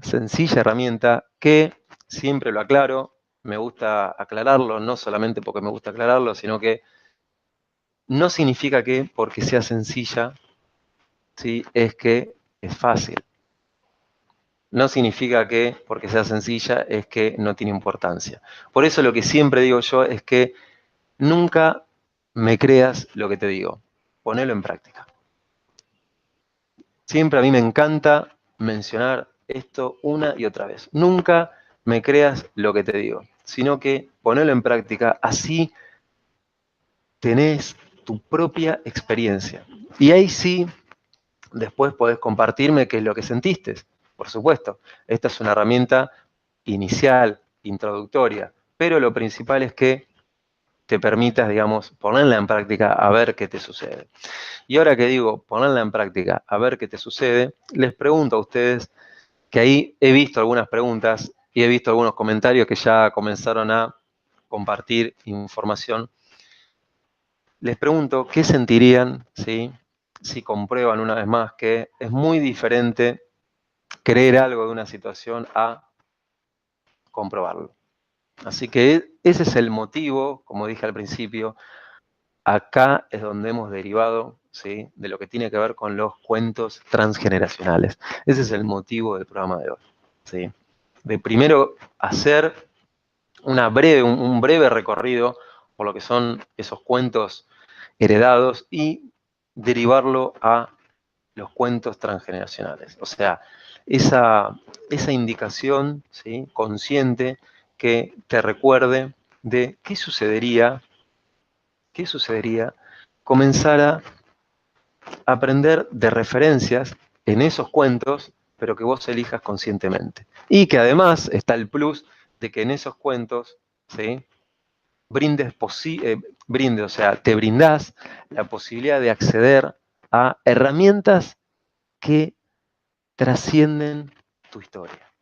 Speaker 1: herramienta que, siempre lo aclaro, me gusta aclararlo, no solamente porque me gusta aclararlo, sino que no significa que porque sea sencilla, ¿sí? Es que es fácil. No significa que porque sea sencilla es que no tiene importancia. Por eso lo que siempre digo yo es que nunca me creas lo que te digo. ponelo en práctica. Siempre a mí me encanta mencionar esto una y otra vez. Nunca me creas lo que te digo, sino que ponelo en práctica, así tenés tu propia experiencia. Y ahí sí, después podés compartirme qué es lo que sentiste. Por supuesto, esta es una herramienta inicial, introductoria, pero lo principal es que te permitas, digamos, ponerla en práctica a ver qué te sucede. Y ahora que digo ponerla en práctica a ver qué te sucede, les pregunto a ustedes, que ahí he visto algunas preguntas y he visto algunos comentarios que ya comenzaron a compartir información. Les pregunto qué sentirían, ¿sí?, si comprueban una vez más que es muy diferente creer algo de una situación a comprobarlo. Así que ese es el motivo, como dije al principio, acá es donde hemos derivado, ¿sí?, de lo que tiene que ver con los cuentos transgeneracionales. Ese es el motivo del programa de hoy, ¿sí? De primero hacer un breve recorrido por lo que son esos cuentos heredados y derivarlo a los cuentos transgeneracionales. O sea, esa indicación, ¿sí?, consciente que te recuerde de qué sucedería comenzar a aprender de referencias en esos cuentos, pero que vos elijas conscientemente. Y que además está el plus de que en esos cuentos, ¿sí?, o sea, te brindás la posibilidad de acceder a herramientas que trascienden tu historia.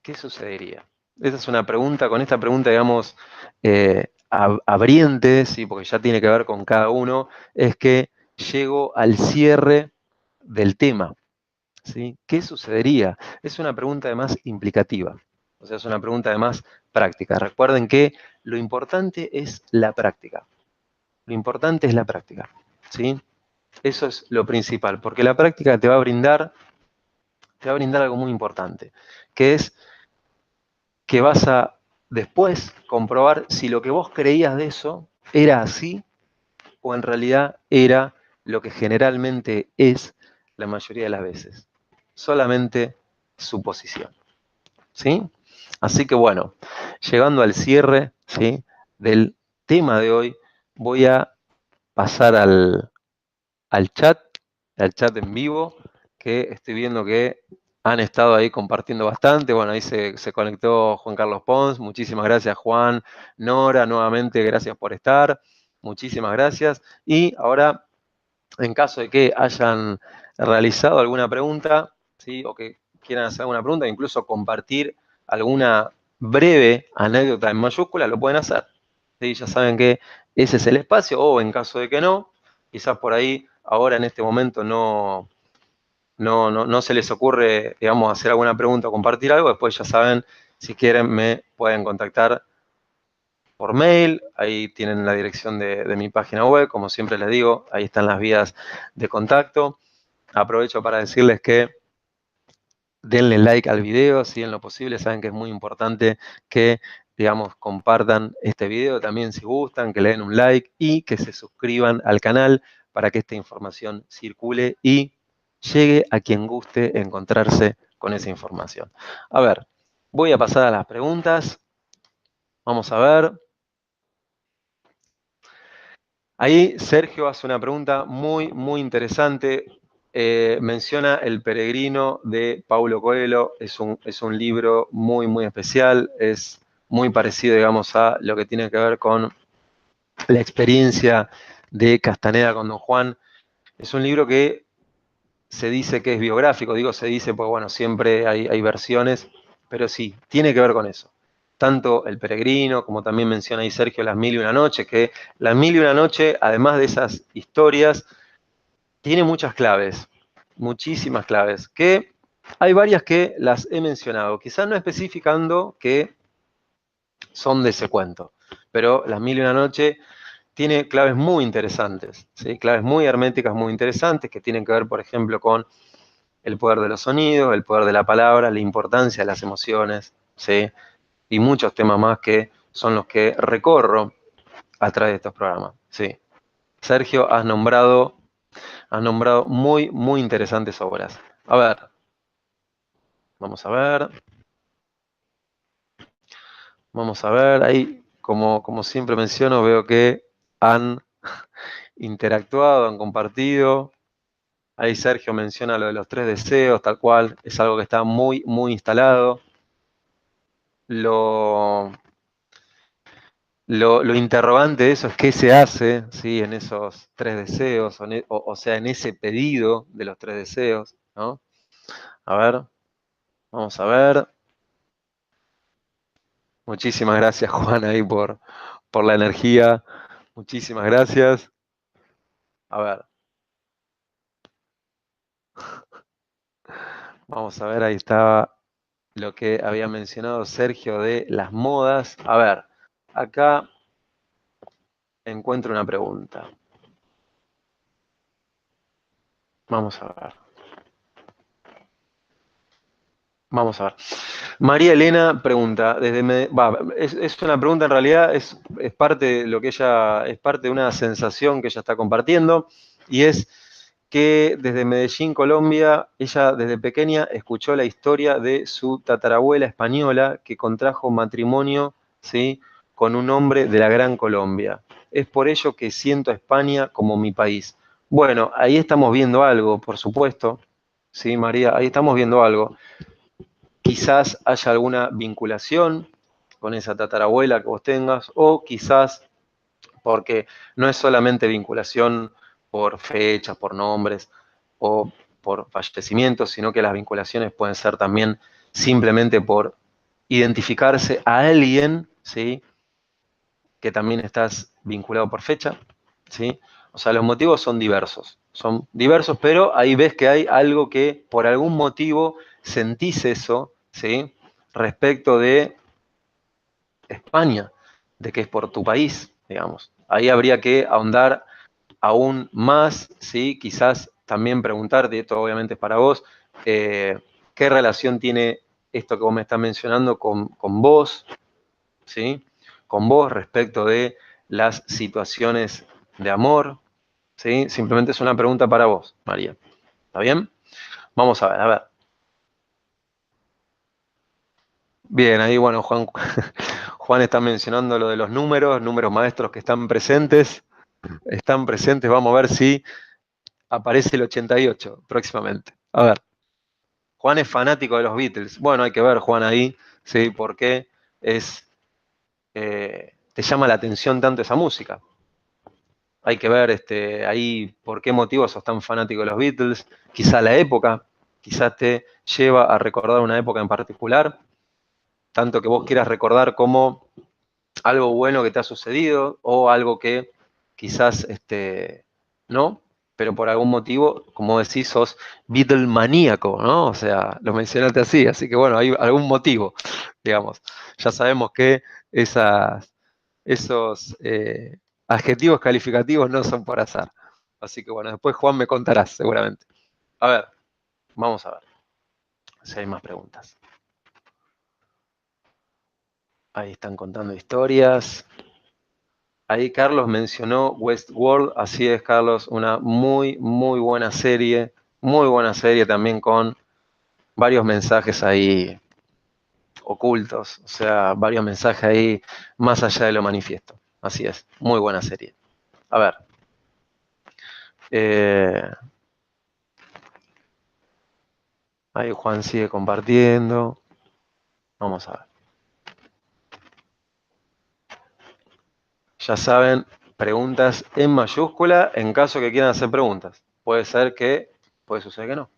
Speaker 1: ¿Qué sucedería? Esa es una pregunta, con esta pregunta, digamos, abriente, ¿sí?, porque ya tiene que ver con cada uno, es que llego al cierre del tema, ¿sí? ¿Qué sucedería? Es una pregunta además implicativa, o sea, es una pregunta además práctica. Recuerden que lo importante es la práctica. Lo importante es la práctica, ¿sí? Eso es lo principal, porque la práctica te va a brindar algo muy importante, que es que vas a después comprobar si lo que vos creías de eso era así o en realidad era lo que generalmente es la mayoría de las veces. Solamente suposición, ¿sí? Así que bueno, llegando al cierre, ¿sí?, del tema de hoy, voy a pasar al chat en vivo, que estoy viendo que han estado ahí compartiendo bastante. Bueno, ahí se conectó Juan Carlos Pons. Muchísimas gracias, Juan. Nora, nuevamente, gracias por estar. Muchísimas gracias. Y ahora, en caso de que hayan realizado alguna pregunta, ¿sí?, o que quieran hacer alguna pregunta, incluso compartir alguna breve anécdota en mayúscula, lo pueden hacer. ¿Sí? Ya saben que ese es el espacio, o en caso de que no, quizás por ahí, ahora en este momento no se les ocurre, digamos, hacer alguna pregunta o compartir algo, después ya saben, si quieren me pueden contactar por mail, ahí tienen la dirección de mi página web, como siempre les digo, ahí están las vías de contacto. Aprovecho para decirles que denle like al video, si en lo posible, saben que es muy importante que, digamos, compartan este video también si gustan, que le den un like y que se suscriban al canal para que esta información circule y llegue a quien guste encontrarse con esa información. A ver, voy a pasar a las preguntas. Vamos a ver. Ahí Sergio hace una pregunta muy, muy interesante. Menciona El peregrino de Paulo Coelho. Es un libro muy, muy especial. Es muy parecido, digamos, a lo que tiene que ver con la experiencia de Castaneda con Don Juan. Es un libro que se dice que es biográfico. Digo se dice porque, bueno, siempre hay versiones, pero sí, tiene que ver con eso. Tanto El peregrino, como también menciona ahí Sergio, Las mil y una noches, que Las mil y una noches, además de esas historias, tiene muchas claves, muchísimas claves, que hay varias que las he mencionado, quizás no especificando que son de ese cuento, pero Las mil y una noches tiene claves muy interesantes, ¿sí? Claves muy herméticas, muy interesantes, que tienen que ver, por ejemplo, con el poder de los sonidos, el poder de la palabra, la importancia de las emociones, ¿sí?, y muchos temas más que son los que recorro a través de estos programas, ¿sí? Sergio, has nombrado muy, muy interesantes obras. A ver, vamos a ver. Vamos a ver, ahí, como siempre menciono, veo que han interactuado, han compartido. Ahí Sergio menciona lo de los 3 deseos, tal cual, es algo que está muy, muy instalado. Lo interrogante de eso es qué se hace, ¿sí? En esos 3 deseos, o sea, en ese pedido de los 3 deseos, ¿no? A ver, vamos a ver. Muchísimas gracias, Juan, ahí por la energía. Muchísimas gracias. A ver, vamos a ver, ahí estaba lo que había mencionado Sergio de las modas. A ver, acá encuentro una pregunta. Vamos a ver. Vamos a ver. María Elena pregunta, es una pregunta en realidad, es parte de lo que ella, es parte de una sensación que ella está compartiendo, y es que desde Medellín, Colombia, ella desde pequeña escuchó la historia de su tatarabuela española que contrajo matrimonio, ¿sí?, con un hombre de la Gran Colombia. Es por ello que siento a España como mi país. Bueno, ahí estamos viendo algo, por supuesto, ¿sí, María? Ahí estamos viendo algo. Quizás haya alguna vinculación con esa tatarabuela que vos tengas, o quizás porque no es solamente vinculación por fechas, por nombres o por fallecimientos, sino que las vinculaciones pueden ser también simplemente por identificarse a alguien, ¿sí?, que también estás vinculado por fecha, ¿sí? O sea, los motivos son diversos, pero ahí ves que hay algo que por algún motivo sentís eso, ¿sí?, respecto de España, de que es por tu país, digamos. Ahí habría que ahondar aún más, ¿sí? Quizás también preguntarte, esto obviamente es para vos, ¿qué relación tiene esto que vos me estás mencionando con vos, ¿sí? Con vos respecto de las situaciones de amor, ¿sí? Simplemente es una pregunta para vos, María. ¿Está bien? Vamos a ver, a ver. Bien, ahí bueno, Juan, Juan está mencionando lo de los números maestros que están presentes, vamos a ver si aparece el 88 próximamente. A ver, Juan es fanático de los Beatles. Bueno, hay que ver, Juan, ahí, ¿sí? ¿Por qué te llama la atención tanto esa música? Hay que ver ahí por qué motivo sos tan fanático de los Beatles. Quizá la época, quizás te lleva a recordar una época en particular, tanto que vos quieras recordar como algo bueno que te ha sucedido o algo que quizás no, pero por algún motivo, como decís, sos Beatlemaníaco, ¿no? O sea, lo mencionaste así que bueno, hay algún motivo, digamos. Ya sabemos que esos adjetivos calificativos no son por azar. Así que bueno, después Juan me contarás seguramente. A ver, vamos a ver si hay más preguntas. Ahí están contando historias. Ahí Carlos mencionó Westworld, así es, Carlos, una muy, muy buena serie también con varios mensajes ahí ocultos, o sea, varios mensajes ahí más allá de lo manifiesto. Así es, muy buena serie. A ver, eh, ahí Juan sigue compartiendo. Vamos a ver. Ya saben, preguntas en mayúscula en caso que quieran hacer preguntas. Puede suceder que no.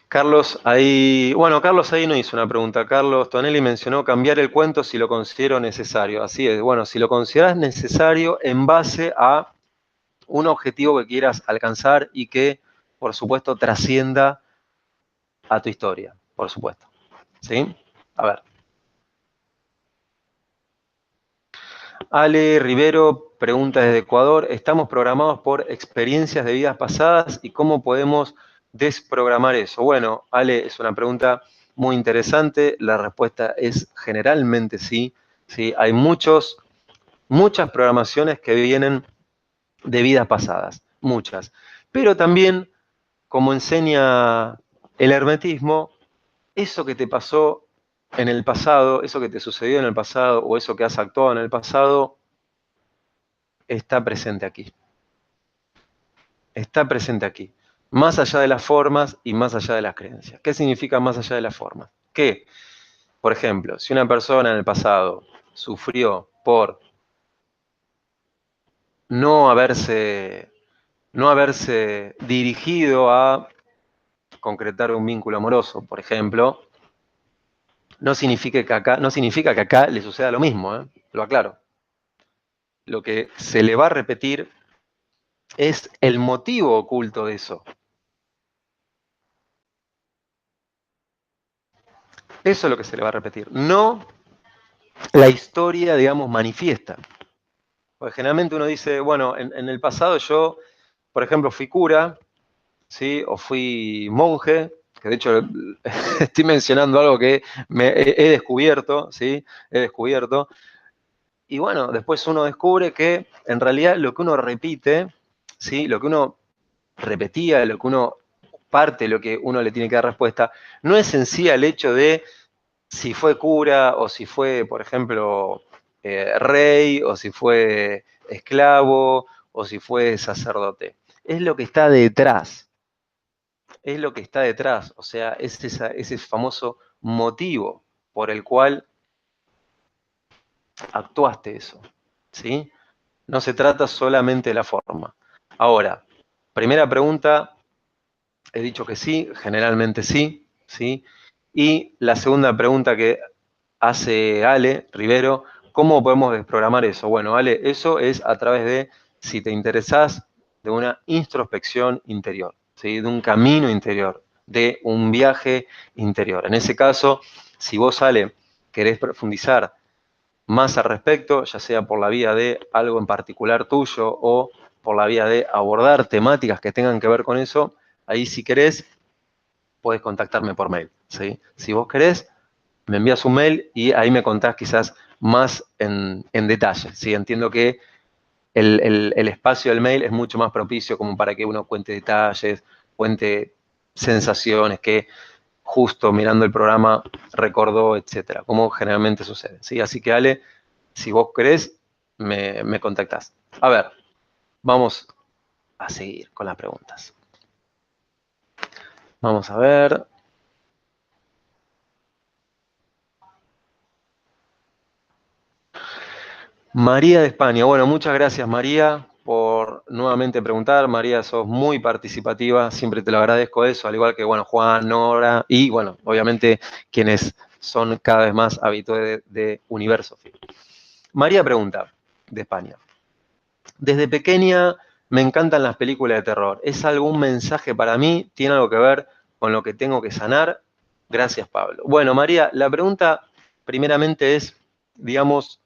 Speaker 1: Carlos ahí no hizo una pregunta. Carlos Tonelli mencionó cambiar el cuento si lo considero necesario. Así es, bueno, si lo consideras necesario en base a un objetivo que quieras alcanzar y que, por supuesto, trascienda a tu historia, por supuesto. ¿Sí? A ver. Ale Rivero pregunta desde Ecuador, ¿estamos programados por experiencias de vidas pasadas y cómo podemos desprogramar eso? Bueno, Ale, es una pregunta muy interesante, la respuesta es generalmente sí, ¿sí? Hay muchas programaciones que vienen de vidas pasadas, muchas. Pero también, como enseña el hermetismo, eso que te pasó en el pasado, eso que te sucedió en el pasado o eso que has actuado en el pasado, está presente aquí. Está presente aquí. Más allá de las formas y más allá de las creencias. ¿Qué significa más allá de las formas? Que, por ejemplo, si una persona en el pasado sufrió por no haberse dirigido a concretar un vínculo amoroso, por ejemplo, no significa que acá le suceda lo mismo, ¿eh? Lo aclaro. Lo que se le va a repetir es el motivo oculto de eso. Eso es lo que se le va a repetir, no la historia, digamos, manifiesta. Porque generalmente uno dice, bueno, en el pasado yo, por ejemplo, fui cura, ¿sí? O fui monje, que de hecho estoy mencionando algo que he descubierto, ¿sí? He descubierto. Y bueno, después uno descubre que en realidad lo que uno repite, ¿sí? Lo que uno repetía, lo que uno parte, lo que uno le tiene que dar respuesta, no es en sí el hecho de si fue cura o si fue, por ejemplo, rey o si fue esclavo o si fue sacerdote. Es lo que está detrás. Es lo que está detrás. O sea, es ese famoso motivo por el cual actuaste eso. ¿Sí? No se trata solamente de la forma. Ahora, primera pregunta, he dicho que sí, generalmente sí, ¿sí? Y la segunda pregunta que hace Ale Rivero, ¿cómo podemos desprogramar eso? Bueno, Ale, eso es a través de, si te interesás, de una introspección interior, ¿sí? De un camino interior, de un viaje interior. En ese caso, si vos, Ale, querés profundizar más al respecto, ya sea por la vía de algo en particular tuyo o por la vía de abordar temáticas que tengan que ver con eso, ahí si querés, podés contactarme por mail, ¿sí? Si vos querés, me envías un mail y ahí me contás quizás más en detalle, ¿sí? Entiendo que el espacio del mail es mucho más propicio como para que uno cuente detalles, cuente sensaciones que justo mirando el programa recordó, etcétera, como generalmente sucede, ¿sí? Así que Ale, si vos querés, me contactás. A ver, vamos a seguir con las preguntas. Vamos a ver. María de España. Bueno, muchas gracias María por nuevamente preguntar. María, sos muy participativa, siempre te lo agradezco eso, al igual que, bueno, Juan, Nora y, bueno, obviamente quienes son cada vez más habituales de Universo. María pregunta, de España. Desde pequeña me encantan las películas de terror. ¿Es algún mensaje para mí? ¿Tiene algo que ver con lo que tengo que sanar? Gracias, Pablo. Bueno, María, la pregunta primeramente es, digamos,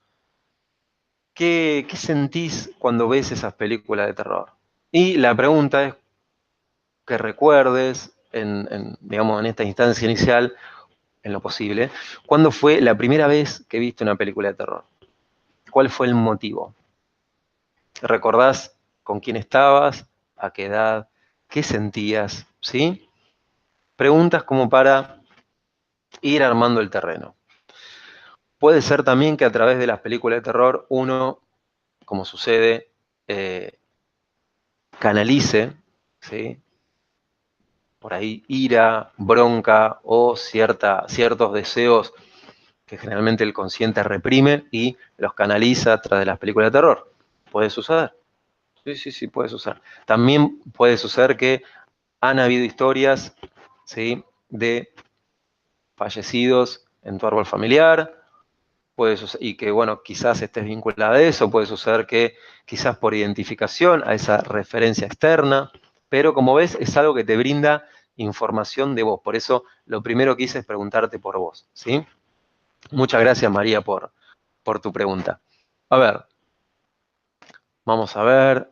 Speaker 1: ¿qué sentís cuando ves esas películas de terror? Y la pregunta es que recuerdes, digamos, en esta instancia inicial, en lo posible, ¿cuándo fue la primera vez que viste una película de terror? ¿Cuál fue el motivo? ¿Recordás con quién estabas? ¿A qué edad? ¿Qué sentías? ¿Sí? Preguntas como para ir armando el terreno. Puede ser también que a través de las películas de terror uno, como sucede, canalice, ¿sí? Por ahí ira, bronca o ciertos deseos que generalmente el consciente reprime y los canaliza a través de las películas de terror. Puede suceder. Sí, sí, sí, puede suceder. También puede suceder que han habido historias, ¿sí? De fallecidos en tu árbol familiar, y que, bueno, quizás estés vinculada a eso, puede suceder que quizás por identificación a esa referencia externa, pero como ves es algo que te brinda información de vos, por eso lo primero que hice es preguntarte por vos, ¿sí? Muchas gracias María por tu pregunta. A ver, vamos a ver,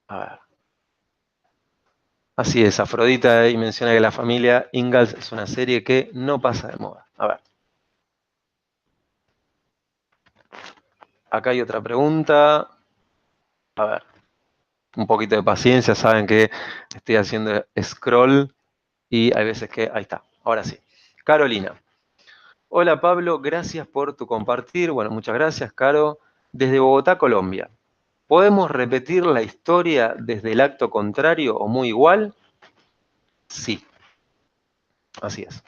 Speaker 1: a ver. Así es, Afrodita ahí menciona que La familia Ingalls es una serie que no pasa de moda. A ver. acá hay otra pregunta. A ver, un poquito de paciencia, saben que estoy haciendo scroll y hay veces que... Ahí está, ahora sí. Carolina. Hola Pablo, gracias por tu compartir. Bueno, muchas gracias, Caro. Desde Bogotá, Colombia. ¿Podemos repetir la historia desde el acto contrario o muy igual? Sí, así es.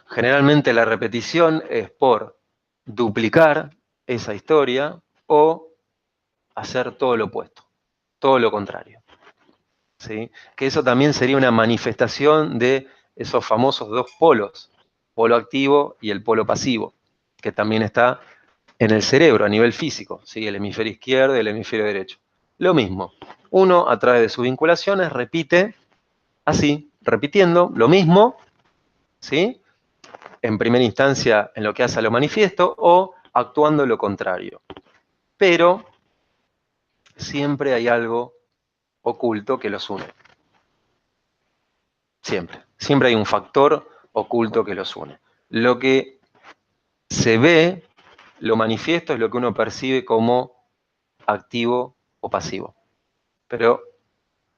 Speaker 1: Generalmente la repetición es por duplicar esa historia o hacer todo lo opuesto, todo lo contrario. ¿Sí? Que eso también sería una manifestación de esos famosos dos polos, polo activo y el polo pasivo, que también está en el cerebro a nivel físico, ¿sí? El hemisferio izquierdo y el hemisferio derecho. Lo mismo, uno a través de sus vinculaciones repite así, repitiendo lo mismo, ¿sí? En primera instancia en lo que hace a lo manifiesto o actuando lo contrario. Pero siempre hay algo oculto que los une. Siempre. Siempre hay un factor oculto que los une. Lo que se ve, lo manifiesto, es lo que uno percibe como activo o pasivo. Pero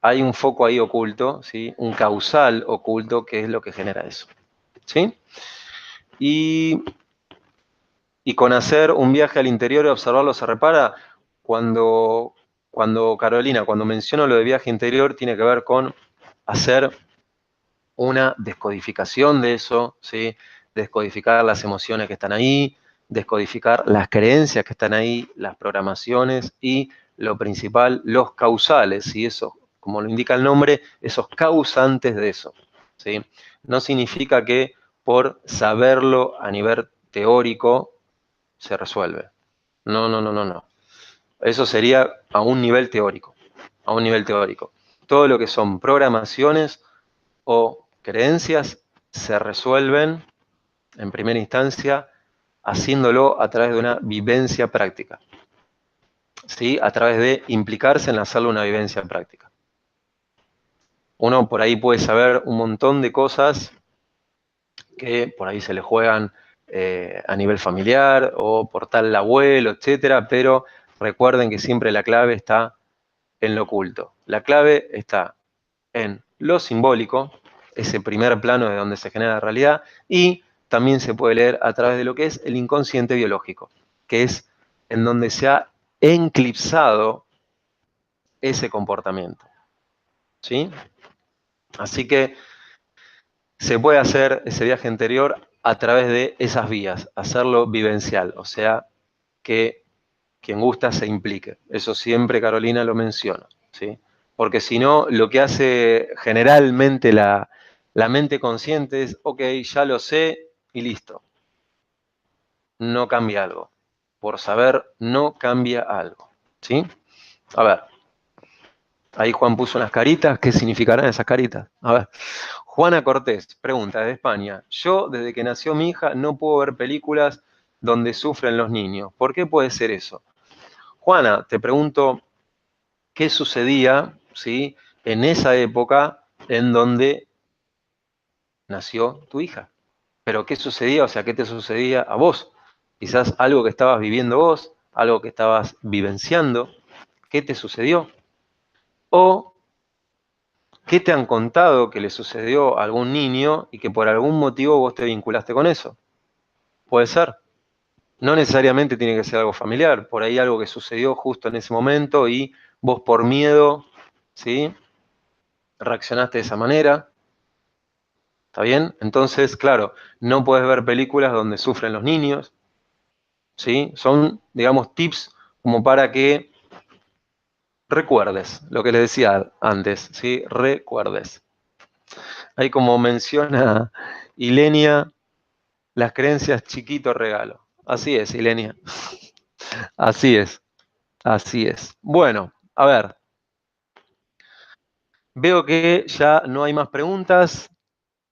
Speaker 1: hay un foco ahí oculto, ¿sí? Un causal oculto que es lo que genera eso. ¿Sí? Y con hacer un viaje al interior y observarlo se repara, cuando Carolina, cuando menciono lo de viaje interior, tiene que ver con hacer una descodificación de eso, ¿sí? Descodificar las emociones que están ahí, descodificar las creencias que están ahí, las programaciones y lo principal, los causales, y eso, como lo indica el nombre, esos causantes de eso, ¿sí? No significa que por saberlo a nivel teórico se resuelve. No, no, no, no, no. Eso sería a un nivel teórico, a un nivel teórico. Todo lo que son programaciones o creencias se resuelven en primera instancia haciéndolo a través de una vivencia práctica, ¿sí? A través de implicarse en hacerlo una vivencia práctica. Uno por ahí puede saber un montón de cosas que por ahí se le juegan a nivel familiar o por tal abuelo, etcétera, pero recuerden que siempre la clave está en lo oculto. La clave está en lo simbólico, ese primer plano de donde se genera la realidad, y también se puede leer a través de lo que es el inconsciente biológico, que es en donde se ha eclipsado ese comportamiento. ¿Sí? Así que se puede hacer ese viaje interior a través de esas vías, hacerlo vivencial, o sea, que quien gusta se implique. Eso siempre Carolina lo menciona, ¿sí? Porque si no, lo que hace generalmente la mente consciente es, ok, ya lo sé y listo. No cambia algo. Por saber, no cambia algo, ¿sí? A ver, ahí Juan puso unas caritas, ¿qué significarán esas caritas? A ver, Juana Cortés pregunta desde España, yo desde que nació mi hija no puedo ver películas donde sufren los niños. ¿Por qué puede ser eso? Juana, te pregunto, ¿qué sucedía, ¿sí? En esa época en donde nació tu hija? ¿Pero qué sucedía? O sea, ¿qué te sucedía a vos? Quizás algo que estabas viviendo vos, algo que estabas vivenciando, ¿qué te sucedió? O ¿qué te han contado que le sucedió a algún niño y que por algún motivo vos te vinculaste con eso? Puede ser. No necesariamente tiene que ser algo familiar, por ahí algo que sucedió justo en ese momento y vos por miedo, ¿sí? Reaccionaste de esa manera. ¿Está bien? Entonces, claro, no puedes ver películas donde sufren los niños, ¿sí? Son, digamos, tips como para que recuerdes lo que les decía antes, ¿sí? Recuerdes. Ahí como menciona Ilenia, las creencias chiquito regalo. Así es, Ilenia. Así es, así es. Bueno, a ver, veo que ya no hay más preguntas.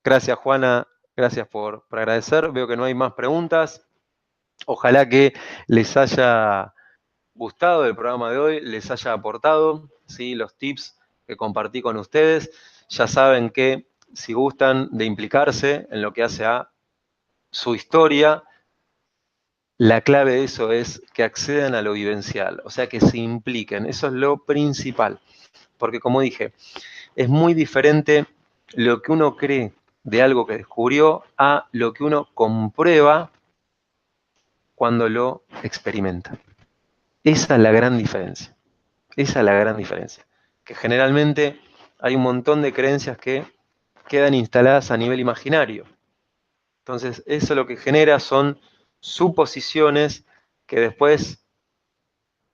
Speaker 1: Gracias, Juana, gracias por agradecer. Veo que no hay más preguntas. Ojalá que les haya gustado el programa de hoy, les haya aportado, ¿sí? Los tips que compartí con ustedes. Ya saben que si gustan de implicarse en lo que hace a su historia, la clave de eso es que accedan a lo vivencial, o sea, que se impliquen. Eso es lo principal. Porque como dije, es muy diferente lo que uno cree de algo que descubrió a lo que uno comprueba cuando lo experimenta. Esa es la gran diferencia. Esa es la gran diferencia. Que generalmente hay un montón de creencias que quedan instaladas a nivel imaginario. Entonces, eso lo que genera son suposiciones que después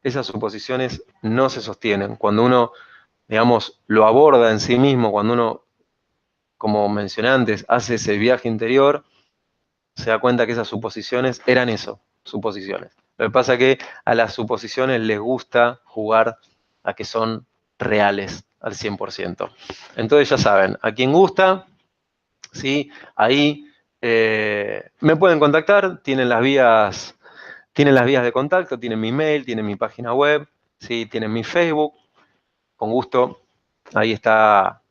Speaker 1: esas suposiciones no se sostienen. Cuando uno, digamos, lo aborda en sí mismo, cuando uno, como mencioné antes, hace ese viaje interior, se da cuenta que esas suposiciones eran eso, suposiciones. Lo que pasa es que a las suposiciones les gusta jugar a que son reales al 100%. Entonces ya saben, a quien gusta, ¿sí? Ahí me pueden contactar, tienen las vías de contacto, tienen mi mail, tienen mi página web, ¿sí? Tienen mi Facebook, con gusto, ahí está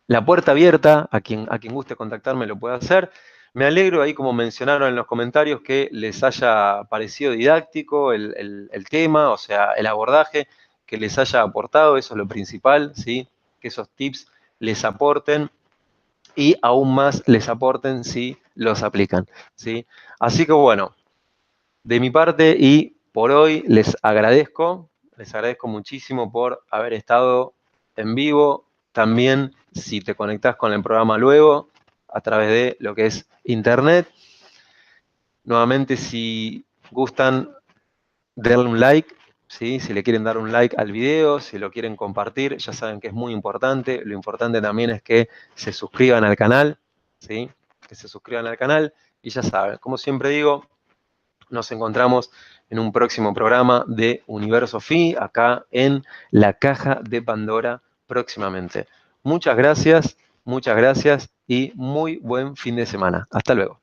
Speaker 1: la puerta abierta, a quien guste contactarme lo puede hacer. Me alegro ahí, como mencionaron en los comentarios, que les haya parecido didáctico el tema, o sea, el abordaje, que les haya aportado, eso es lo principal, ¿sí? Que esos tips les aporten y aún más les aporten si los aplican, ¿sí? Así que bueno, de mi parte y por hoy les agradezco muchísimo por haber estado en vivo. También si te conectás con el programa luego, a través de lo que es internet. Nuevamente, si gustan, denle un like, ¿sí? Si le quieren dar un like al video, si lo quieren compartir, ya saben que es muy importante. Lo importante también es que se suscriban al canal, ¿sí? Que se suscriban al canal y ya saben, como siempre digo, nos encontramos en un próximo programa de Universo Fi, acá en la Caja de Pandora próximamente. Muchas gracias y muy buen fin de semana. Hasta luego.